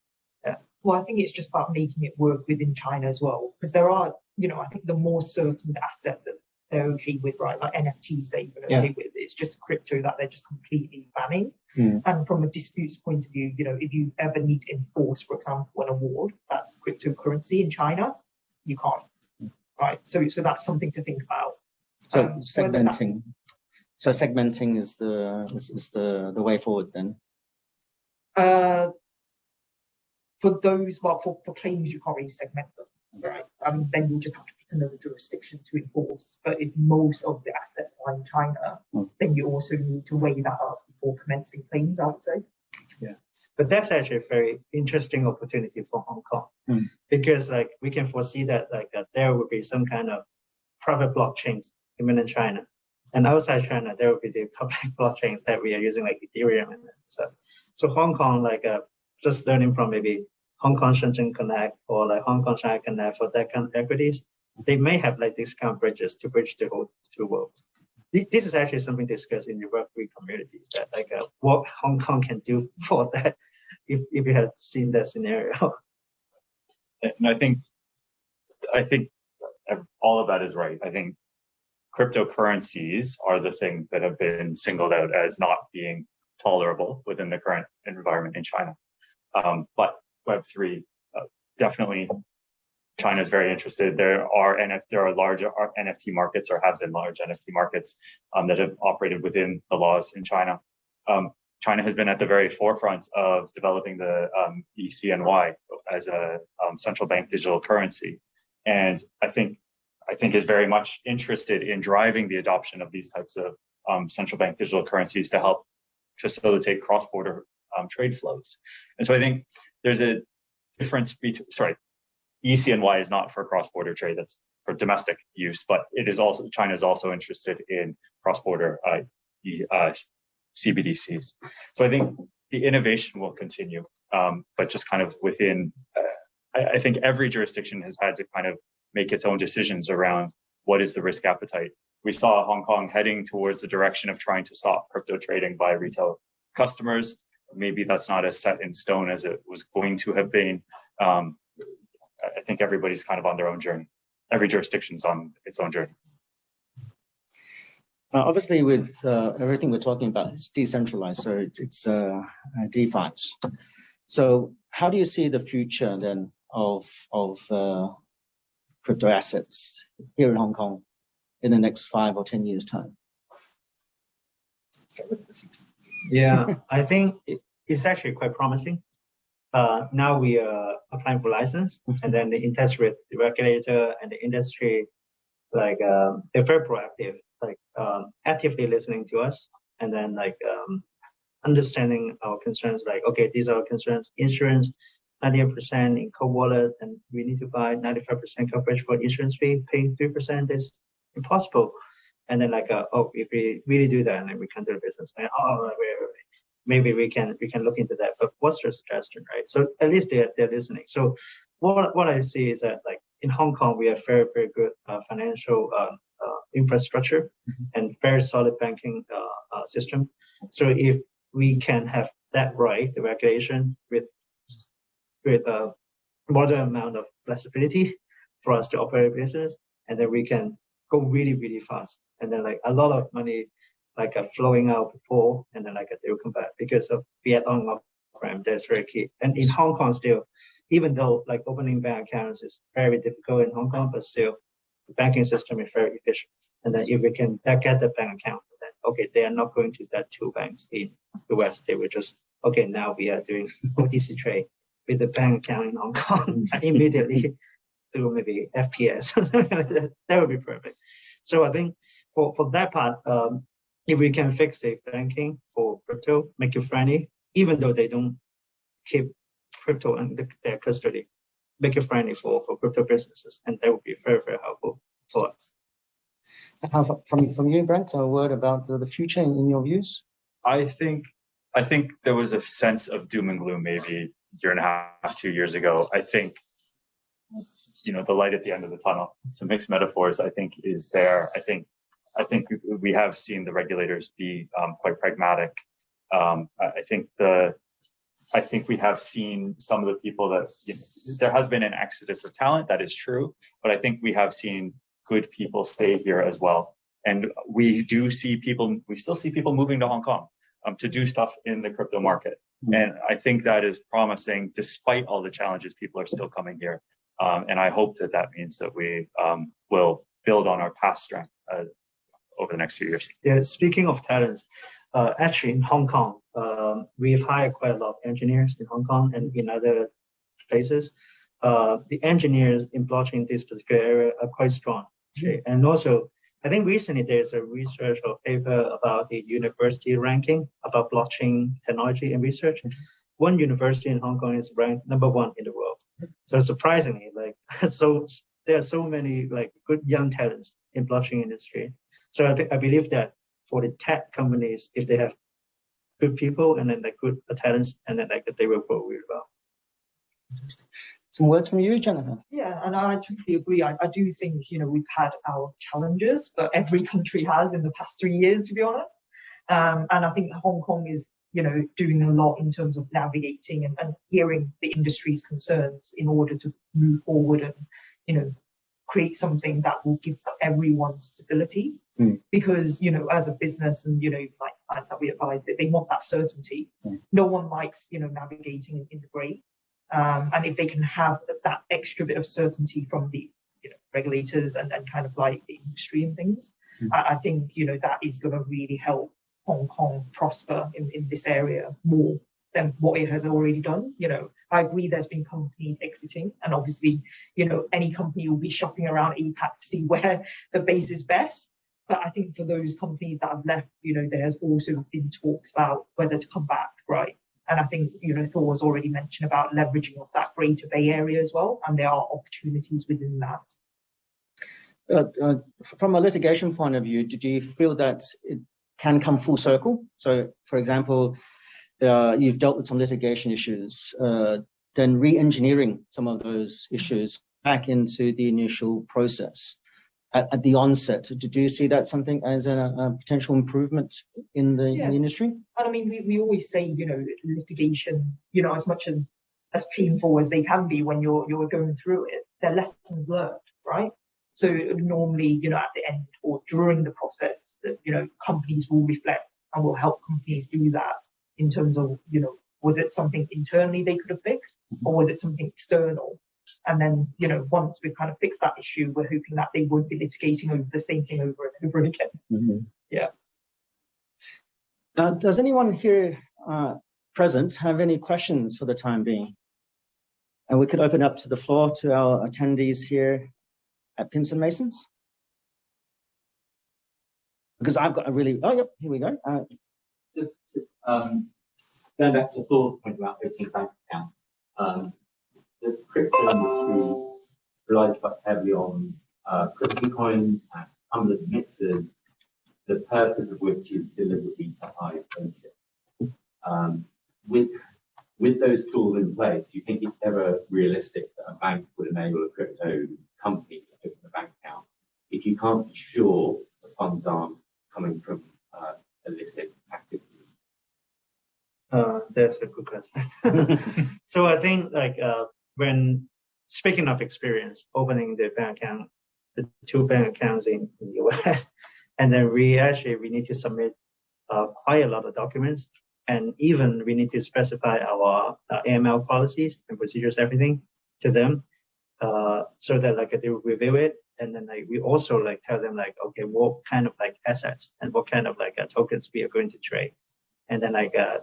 Yeah. Well, I think it's just about making it work within China as well, because there are, I think the more certain asset that they're okay with, right, like NFTs they're even okay with, it's just crypto that they're just completely banning. And from a disputes point of view, if you ever need to enforce, for example, an award that's cryptocurrency in China, you can't, right? So that's something to think about. So segmenting. So segmenting is the way forward then. For those, for claims, you can't really segment them, right? Then you just have to pick another jurisdiction to enforce. But if most of the assets are in China, then you also need to weigh that up before commencing claims, I would say. Yeah, but that's actually a very interesting opportunity for Hong Kong, because like we can foresee that there will be some kind of private blockchains in mainland China. And outside China, there will be the public blockchains that we are using, like Ethereum and stuff. So Hong Kong, just learning from maybe Hong Kong Shenzhen Connect or like Hong Kong China Connect for that kind of equities, they may have like these kind of bridges to bridge the whole two worlds. This is actually something discussed in the Web3 communities, that what Hong Kong can do for that, if you had seen that scenario. And I think all of that is right. I think cryptocurrencies are the thing that have been singled out as not being tolerable within the current environment in China. But Web3, definitely China is very interested. There are large NFT markets, or have been large NFT markets that have operated within the laws in China. China has been at the very forefront of developing the ECNY as a central bank digital currency. And I think is very much interested in driving the adoption of these types of central bank digital currencies to help facilitate cross-border trade flows. And so I think there's a difference between, ECNY is not for cross-border trade, that's for domestic use, but it is also, China is also interested in cross-border CBDCs. So I think the innovation will continue, but just kind of within, I think every jurisdiction has had to kind of make its own decisions around what is the risk appetite. We saw Hong Kong heading towards the direction of trying to stop crypto trading by retail customers. Maybe that's not as set in stone as it was going to have been. I think everybody's kind of on their own journey. Every jurisdiction's on its own journey. Obviously, with everything we're talking about, it's decentralized, so it's DeFi. So how do you see the future then of crypto assets here in Hong Kong in the next 5 or 10 years' time? Yeah, I think it's actually quite promising. Now we are applying for license, and then in touch with the regulator and the industry, they're very proactive, actively listening to us, and then understanding our concerns. Okay, these are our concerns. Insurance, 98% in cold wallet, and we need to buy 95% coverage for insurance fee. Paying 3% is impossible. And then if we really do that, and then we can do the business. And, maybe we can look into that. But what's your suggestion, right? So at least they're listening. So what I see is that in Hong Kong we have very, very good financial infrastructure and very solid banking system. So if we can have that right, the regulation with a moderate amount of flexibility for us to operate a business, and then we can go really, really fast. And then a lot of money flowing out before, and then they will come back because of fiat on-ramp. That's very key. And in Hong Kong still, even though opening bank accounts is very difficult in Hong Kong, but still the banking system is very efficient. And then if we can get the bank account, then okay, they are not going to that 2 banks in the West. They will just, okay, now we are doing OTC trade with the bank account in Hong Kong immediately through maybe FPS. That would be perfect. So I think for that part, if we can fix the banking for crypto, make it friendly, even though they don't keep crypto under their custody, make it friendly for crypto businesses, and that would be very, very helpful for us. From you, Brent, a word about the future in your views? I think there was a sense of doom and gloom maybe a year and a half, 2 years ago. I think, the light at the end of the tunnel, some mixed metaphors, I think is there. I think we have seen the regulators be quite pragmatic. I think we have seen some of the people that, there has been an exodus of talent, that is true, but I think we have seen good people stay here as well. And we still see people moving to Hong Kong to do stuff in the crypto market. And I think that is promising. Despite all the challenges, people are still coming here. And I hope that means that we will build on our past strength over the next few years. Yeah, speaking of talents, actually in Hong Kong, we've hired quite a lot of engineers in Hong Kong and in other places. The engineers in blockchain in this particular area are quite strong. Actually. And also, I think recently there's a research or paper about the university ranking about blockchain technology and research. One university in Hong Kong is ranked #1 in the world. So surprisingly, so there are so many good young talents in blockchain industry. So I believe that for the tech companies, if they have good people and then good talents, and then they will grow really well. Some words from you, Jennifer. Yeah, and I totally agree. I do think, we've had our challenges, but every country has in the past 3 years, to be honest. And I think Hong Kong is, doing a lot in terms of navigating and hearing the industry's concerns in order to move forward and, create something that will give everyone stability. Because, as a business and, clients that we advise, they want that certainty. No one likes, navigating in the grey. And if they can have that extra bit of certainty from the regulators and kind of the industry and things, I think that is going to really help Hong Kong prosper in this area more than what it has already done. I agree there's been companies exiting, and obviously any company will be shopping around APAC to see where the base is best. But I think for those companies that have left, there has also been talks about whether to come back, right? And I think, Thor has already mentioned about leveraging of that Greater Bay Area as well, and there are opportunities within that. From a litigation point of view, do you feel that it can come full circle? So, for example, you've dealt with some litigation issues, then re-engineering some of those issues back into the initial process at the onset. Do you see that something as a potential improvement in the industry? And I mean, we always say, litigation, as much as painful as they can be when you're going through it, they're lessons learned, right? So normally, at the end or during the process, that companies will reflect and will help companies do that in terms of, was it something internally they could have fixed, or was it something external? And then, once we've kind of fixed that issue, we're hoping that they won't be litigating over the same thing over and over again. Yeah. Does anyone here present have any questions for the time being? And we could open up to the floor to our attendees here at Pinsent Masons. Because I've got a really, here we go. Just going back to Thor's point about opening bank accounts. The crypto industry relies quite heavily on crypto coins and tumbler mixers, the purpose of which is deliberately to hide ownership. With those tools in place, do you think it's ever realistic that a bank would enable a crypto company to open a bank account if you can't be sure the funds aren't coming from illicit activities? That's a good question. So I think when speaking of experience opening the bank account, the 2 bank accounts in the US, and then we need to submit quite a lot of documents, and even we need to specify our AML policies and procedures, everything to them, so that they will review it, and then we also tell them okay, what kind of assets and what kind of tokens we are going to trade. And then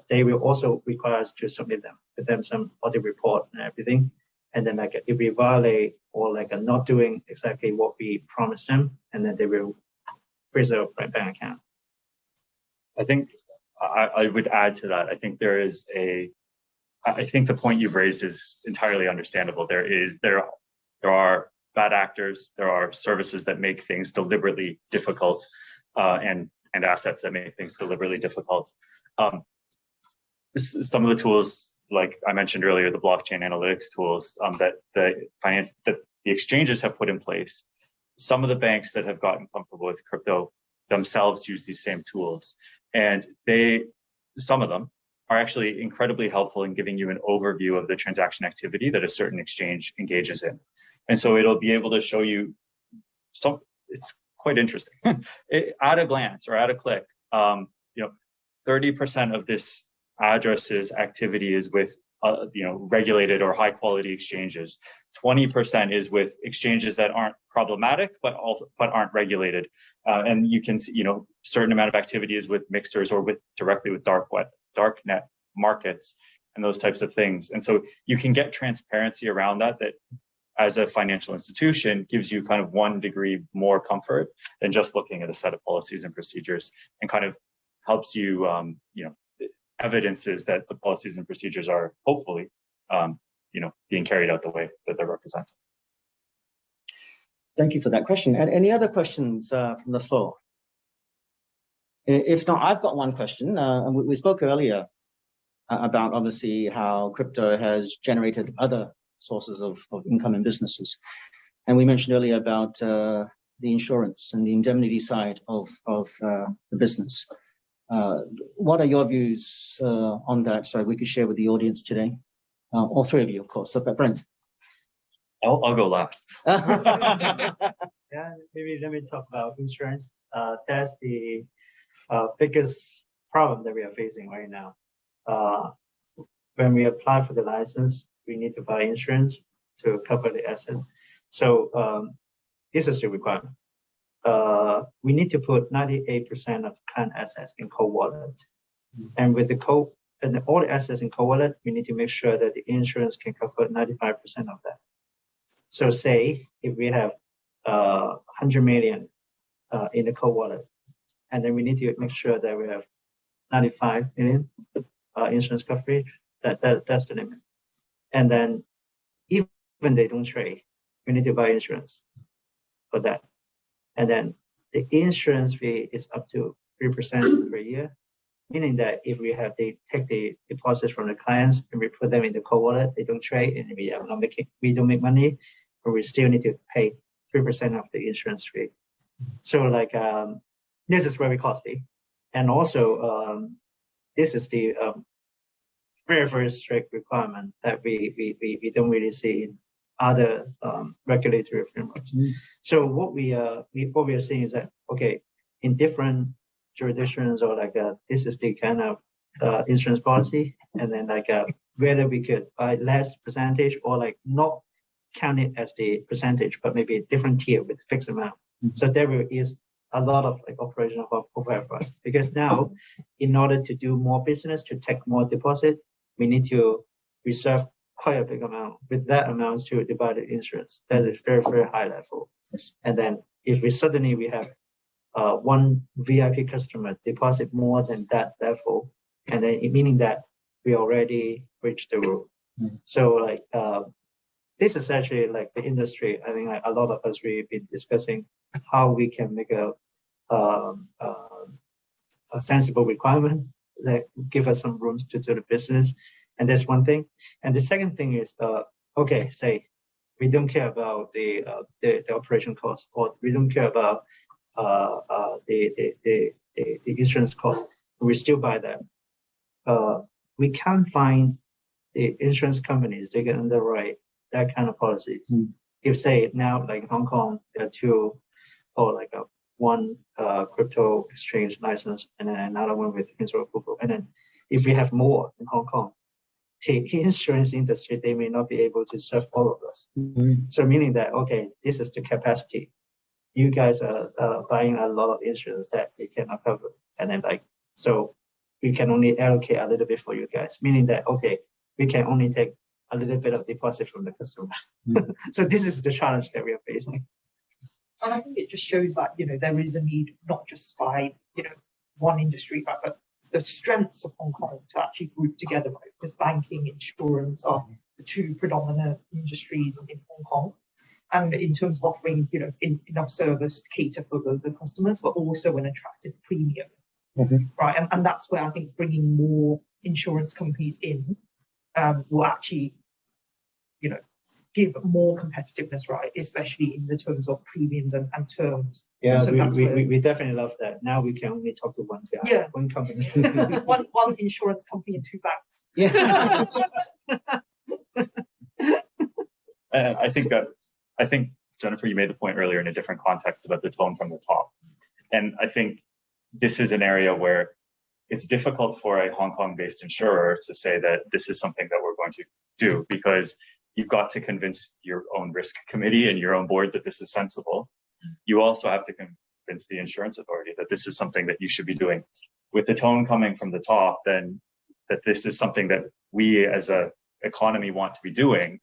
they will also require us to submit them some audit report and everything. And then if we violate or not doing exactly what we promised them, and then they will freeze our bank account. I think I would add to that. I think I think the point you've raised is entirely understandable. There are bad actors, there are services that make things deliberately difficult, and assets that make things deliberately difficult. Some of the tools, like I mentioned earlier, the blockchain analytics tools that the exchanges have put in place, some of the banks that have gotten comfortable with crypto themselves use these same tools, and some of them are actually incredibly helpful in giving you an overview of the transaction activity that a certain exchange engages in. And so it'll be able to show you it's quite interesting. At a glance or at a click, 30% of this address's activity is with regulated or high quality exchanges. 20% is with exchanges that aren't problematic but aren't regulated. And you can see, certain amount of activity is with mixers or directly with darknet markets and those types of things. And so you can get transparency around that as a financial institution gives you kind of 1 degree more comfort than just looking at a set of policies and procedures, and kind of helps you, evidences that the policies and procedures are hopefully, being carried out the way that they're represented. Thank you for that question. And any other questions from the floor? If not, I've got one question. And we spoke earlier about obviously how crypto has generated other sources of income in businesses. And we mentioned earlier about the insurance and the indemnity side of the business. What are your views on that? So we could share with the audience today. All three of you, of course. So, Brent. I'll go last. Yeah, maybe let me talk about insurance. That's the biggest problem that we are facing right now. When we apply for the license, we need to buy insurance to cover the asset. So this is the requirement. We need to put 98% of client assets in cold wallet. And with all the assets in cold wallet, we need to make sure that the insurance can cover 95% of that. So say if we have 100 million in the cold wallet, and then we need to make sure that we have 95 million insurance coverage, that's the limit. And then even they don't trade, we need to buy insurance for that. And then the insurance fee is up to 3% per year, meaning that if we take the deposits from the clients and we put them in the cold wallet, they don't trade and we don't make money, but we still need to pay 3% of the insurance fee. So this is very costly. And also this is the very, very strict requirement that we don't really see in other regulatory frameworks. So what we are seeing is that, okay, in different jurisdictions or this is the kind of insurance policy, and then whether we could buy less percentage or not count it as the percentage, but maybe a different tier with fixed amount. So there is a lot of operational overhead for us, because now in order to do more business, to take more deposit, we need to reserve quite a big amount. With that amount to divide the insurance, that is very, very high level. Yes. And then if we have one VIP customer deposit more than that level, and then meaning that we already reached the rule. So this is actually the industry. I think a lot of us we've been discussing how we can make a sensible requirement that give us some rooms to do the business. And that's one thing. And the second thing is, okay, say we don't care about the operation cost, or we don't care about the insurance cost. We still buy that. We can't find the insurance companies they can underwrite that kind of policies. If say now in Hong Kong there are two, or one crypto exchange license and then another one with in-store approval, and then if we have more in Hong Kong, the insurance industry, they may not be able to serve all of us. So meaning that, okay, this is the capacity. You guys are buying a lot of insurance that they cannot cover. And then so we can only allocate a little bit for you guys, meaning that, okay, we can only take a little bit of deposit from the customer. So this is the challenge that we are facing. And I think it just shows that, there is a need, not just by, one industry, but the strengths of Hong Kong to actually group together, right? Because banking, insurance are the two predominant industries in Hong Kong. and in terms of offering, you know, enough service to cater for the customers, but also an attractive premium, right? And that's where I think bringing more insurance companies in will actually, you know, give more competitiveness, right? Especially in the terms of premiums and terms. Yeah, so we definitely love that. Now we can only talk to one guy, yeah, one company, one insurance company and 2 banks. Yeah. I think Jennifer, you made the point earlier in a different context about the tone from the top, and I think this is an area where it's difficult for a Hong Kong-based insurer to say that this is something that we're going to do, because you've got to convince your own risk committee and your own board that this is sensible. You also have to convince the insurance authority that this is something that you should be doing. With the tone coming from the top, then that this is something that we as a economy want to be doing,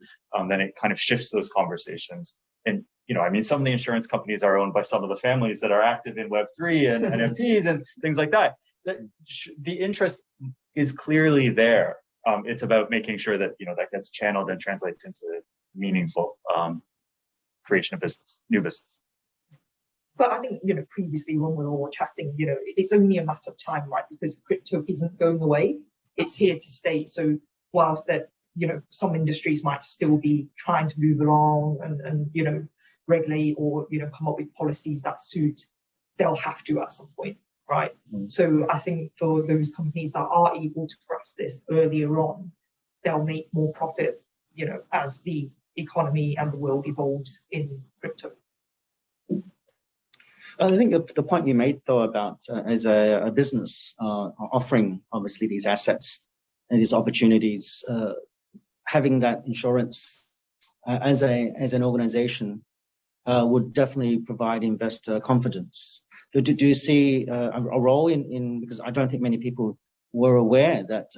then it kind of shifts those conversations. And, you know, I mean, some of the insurance companies are owned by some of the families that are active in Web3 and NFTs and things like that. The interest is clearly there. It's about making sure that, you know, that gets channeled and translates into meaningful creation of business, new business. But I think, you know, previously when we were all chatting, you know, it's only a matter of time, right? Because crypto isn't going away. It's here to stay. So whilst that, you know, some industries might still be trying to move along and you know, regulate or, you know, come up with policies that suit, they'll have to at some point, right? So I think for those companies that are able to grasp this earlier on, they'll make more profit, you know, as the economy and the world evolves in crypto. I think the point you made, though, about as a business offering, obviously, these assets and these opportunities, having that insurance as an organization would definitely provide investor confidence. Do you see a role in because I don't think many people were aware that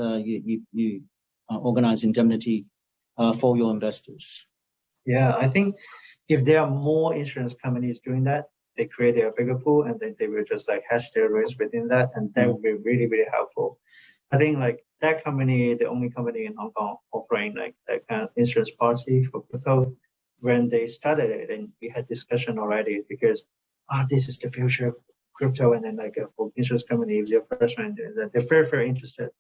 you organize indemnity for your investors? Yeah, I think if there are more insurance companies doing that, they create a bigger pool, and then they will just like hedge their risk within that, and that would be really, really helpful. I think like that company, the only company in Hong Kong offering like that kind of insurance policy for crypto, when they started it, and we had discussion already, because this is the future of crypto, and then like for insurance company, if they're first one, they're very, very interested.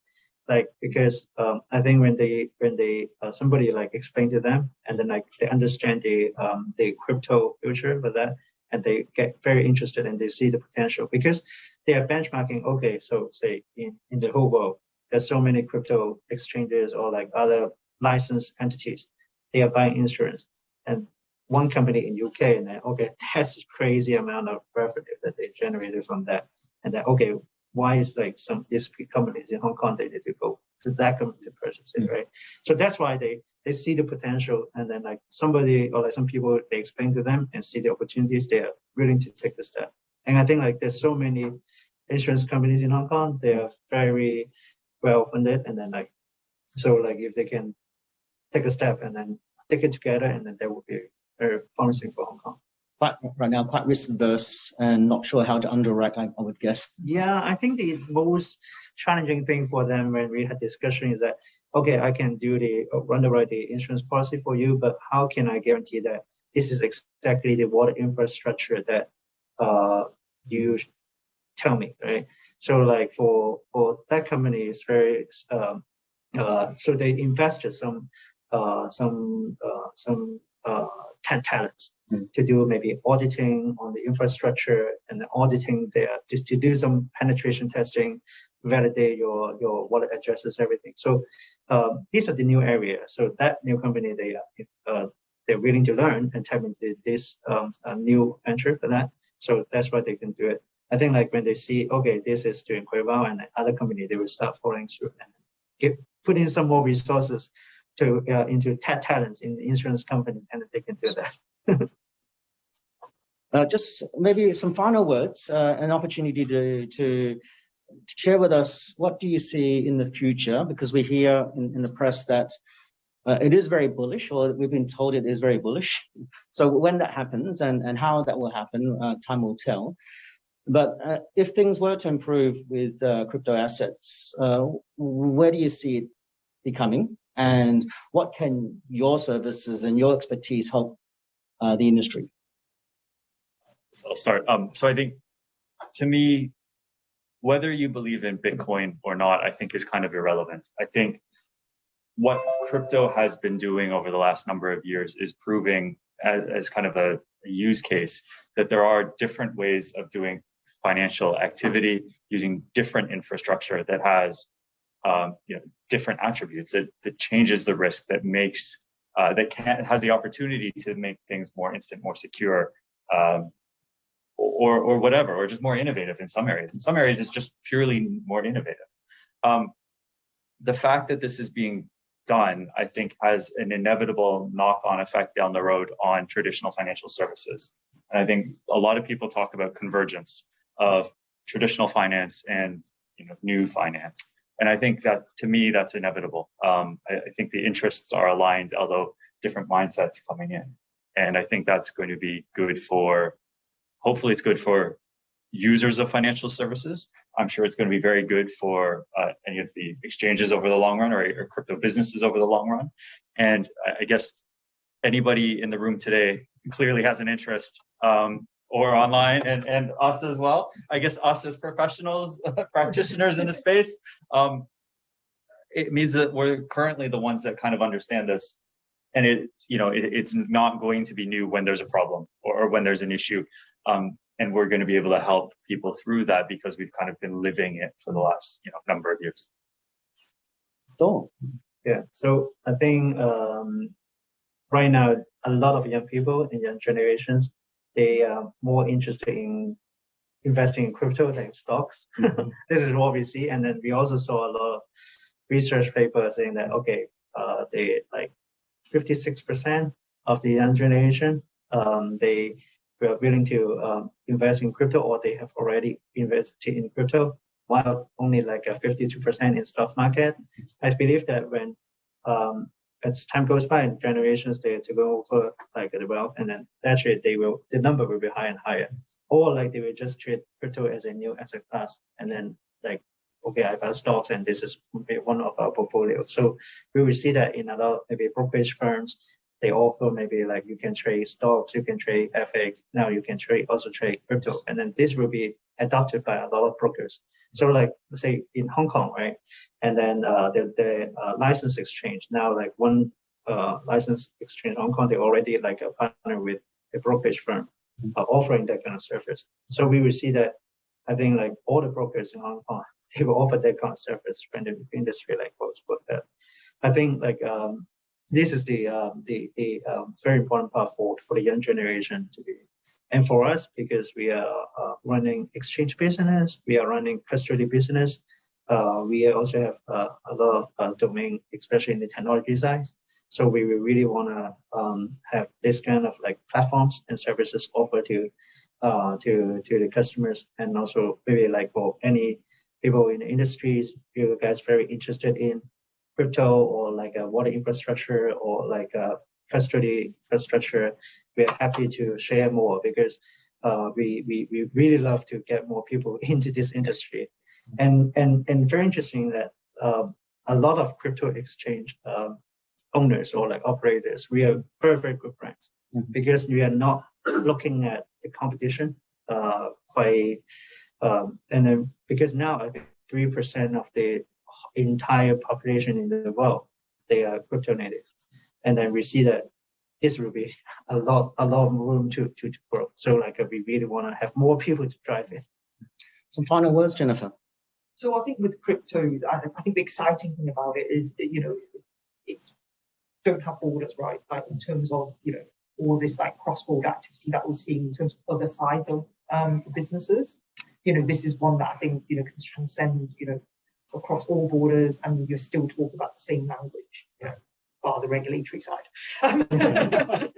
Like, because I think when they somebody like explained to them, and then like they understand the crypto future for that, and they get very interested and they see the potential, because they are benchmarking. Okay, so say in the whole world, there's so many crypto exchanges or like other licensed entities. They are buying insurance, and one company in UK, and then okay, that's a crazy amount of revenue that they generated from that, and then okay, why is like some these companies in Hong Kong they need to go to that company to purchase it, right? So that's why they see the potential, and then like somebody or like some people, they explain to them and see the opportunities, they are willing to take the step. And I think like there's so many insurance companies in Hong Kong, they are very well funded, and then like so like if they can take a step and then take it together, and then that would be very promising for Hong Kong. But right now, quite risk averse and not sure how to underwrite, I would guess. Yeah, I think the most challenging thing for them when we had discussion is that, okay, I can do the underwrite the insurance policy for you, but how can I guarantee that this is exactly the water infrastructure that you tell me, right? So like for that company, it's very so they invested some talents to do maybe auditing on the infrastructure, and auditing there to do some penetration testing, validate your wallet addresses, everything. So these are the new areas. So that new company, they're willing to learn and tap into this new venture for that. So that's why they can do it. I think like when they see, okay, this is doing quite well, and other company, they will start following through and put in some more resources to into talents in the insurance company, and they can do that. Just maybe some final words, an opportunity to share with us, what do you see in the future? Because we hear in the press that it is very bullish, or we've been told it is very bullish. So when that happens and how that will happen, time will tell. But if things were to improve with crypto assets, where do you see it becoming? And what can your services and your expertise help the industry? So I'll start. So I think, to me, whether you believe in Bitcoin or not, I think is kind of irrelevant. I think what crypto has been doing over the last number of years is proving as kind of a use case that there are different ways of doing financial activity using different infrastructure that has different attributes that changes the risk, that makes has the opportunity to make things more instant, more secure, or whatever, or just more innovative in some areas. In some areas, it's just purely more innovative. The fact that this is being done, I think, has an inevitable knock-on effect down the road on traditional financial services. And I think a lot of people talk about convergence of traditional finance and new finance. And I think that, to me, that's inevitable. I think the interests are aligned, although different mindsets coming in. And I think that's going to be good for, hopefully it's good for users of financial services. I'm sure it's going to be very good for any of the exchanges over the long run, or crypto businesses over the long run. And I guess anybody in the room today clearly has an interest, or online, and us as well. I guess us as professionals, practitioners in the space, it means that we're currently the ones that kind of understand this. And it's not going to be new when there's a problem or when there's an issue. And we're going to be able to help people through that because we've kind of been living it for the last number of years. Yeah, so I think right now a lot of young people and young generations, they are more interested in investing in crypto than stocks. This is what we see, and then we also saw a lot of research papers saying that they 56% of the young generation they were willing to invest in crypto, or they have already invested in crypto, while only 52% in stock market. I believe that when as time goes by and generations they to go over the wealth, and then actually the number will be higher and higher, or they will just treat crypto as a new asset class, and then okay, I buy stocks and this is one of our portfolios. So we will see that in a lot of maybe brokerage firms. They offer maybe you can trade stocks, you can trade FX, now you can also trade crypto. And then this will be adopted by a lot of brokers. So let's say in Hong Kong, right? And then the license exchange, now one license exchange in Hong Kong, they already a partner with a brokerage firm offering that kind of service. So we will see that, I think all the brokers in Hong Kong, they will offer that kind of service when the industry goes for that. I think this is the very important part for the young generation to be, and for us, because we are running exchange business, we are running custody business. We also have a lot of domain, especially in the technology side. So we really want to have this kind of platforms and services offered to the customers, and also maybe for any people in the industries, you guys very interested in crypto or a water infrastructure or a custody infrastructure. We are happy to share more, because we really love to get more people into this industry. And very interesting that a lot of crypto exchange owners or operators, we are very, very good friends, because we are not looking at the competition and then because now I think 3% of the entire population in the world, they are crypto native, and then we see that this will be a lot of room to grow. So we really want to have more people to drive it. Some final words, Jennifer. So I think with crypto, I think the exciting thing about it is that it's don't have borders, right? In terms of all this cross-border activity that we're seeing in terms of other sides of businesses. This is one that I think can transcend across all borders, and you're still talking about the same language, bar the regulatory side. and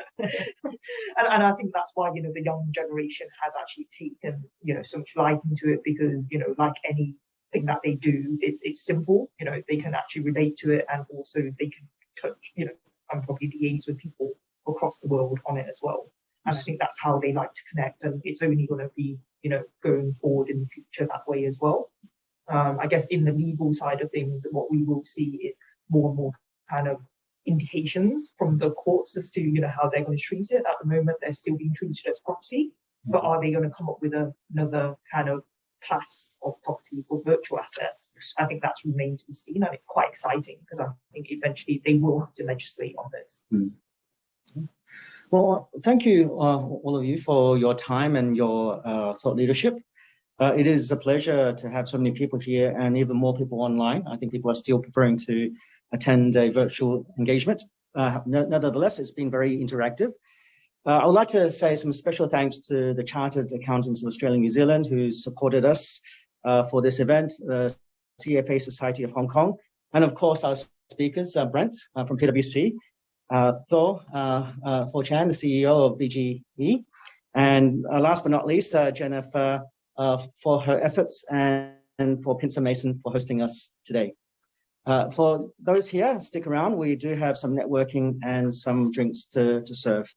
I think that's why the young generation has actually taken so much light into it, because like anything that they do, it's simple. They can actually relate to it, and also they can touch and probably liaise with people across the world on it as well. And I think that's how they like to connect, and it's only going to be going forward in the future that way as well. I guess in the legal side of things, what we will see is more and more kind of indications from the courts as to, you know, how they're going to treat it. At the moment, they're still being treated as property, but are they going to come up with another kind of class of property for virtual assets? I think that's remained to be seen, and it's quite exciting because I think eventually they will have to legislate on this. Well, thank you, all of you, for your time and your thought leadership. It is a pleasure to have so many people here and even more people online. I think people are still preferring to attend a virtual engagement. Nevertheless, it's been very interactive. I would like to say some special thanks to the Chartered Accountants of Australia and New Zealand who supported us for this event, the CFA Society of Hong Kong, and of course our speakers, Brent from PwC, Thor Chan, the CEO of BGE, and last but not least, Jennifer for her efforts, and for Pinsent Masons for hosting us today. For those here, stick around. We do have some networking and some drinks to serve.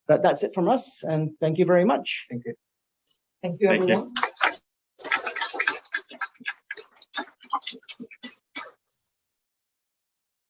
But that's it from us, and thank you very much. Thank you. Thank you, everyone. Thank you.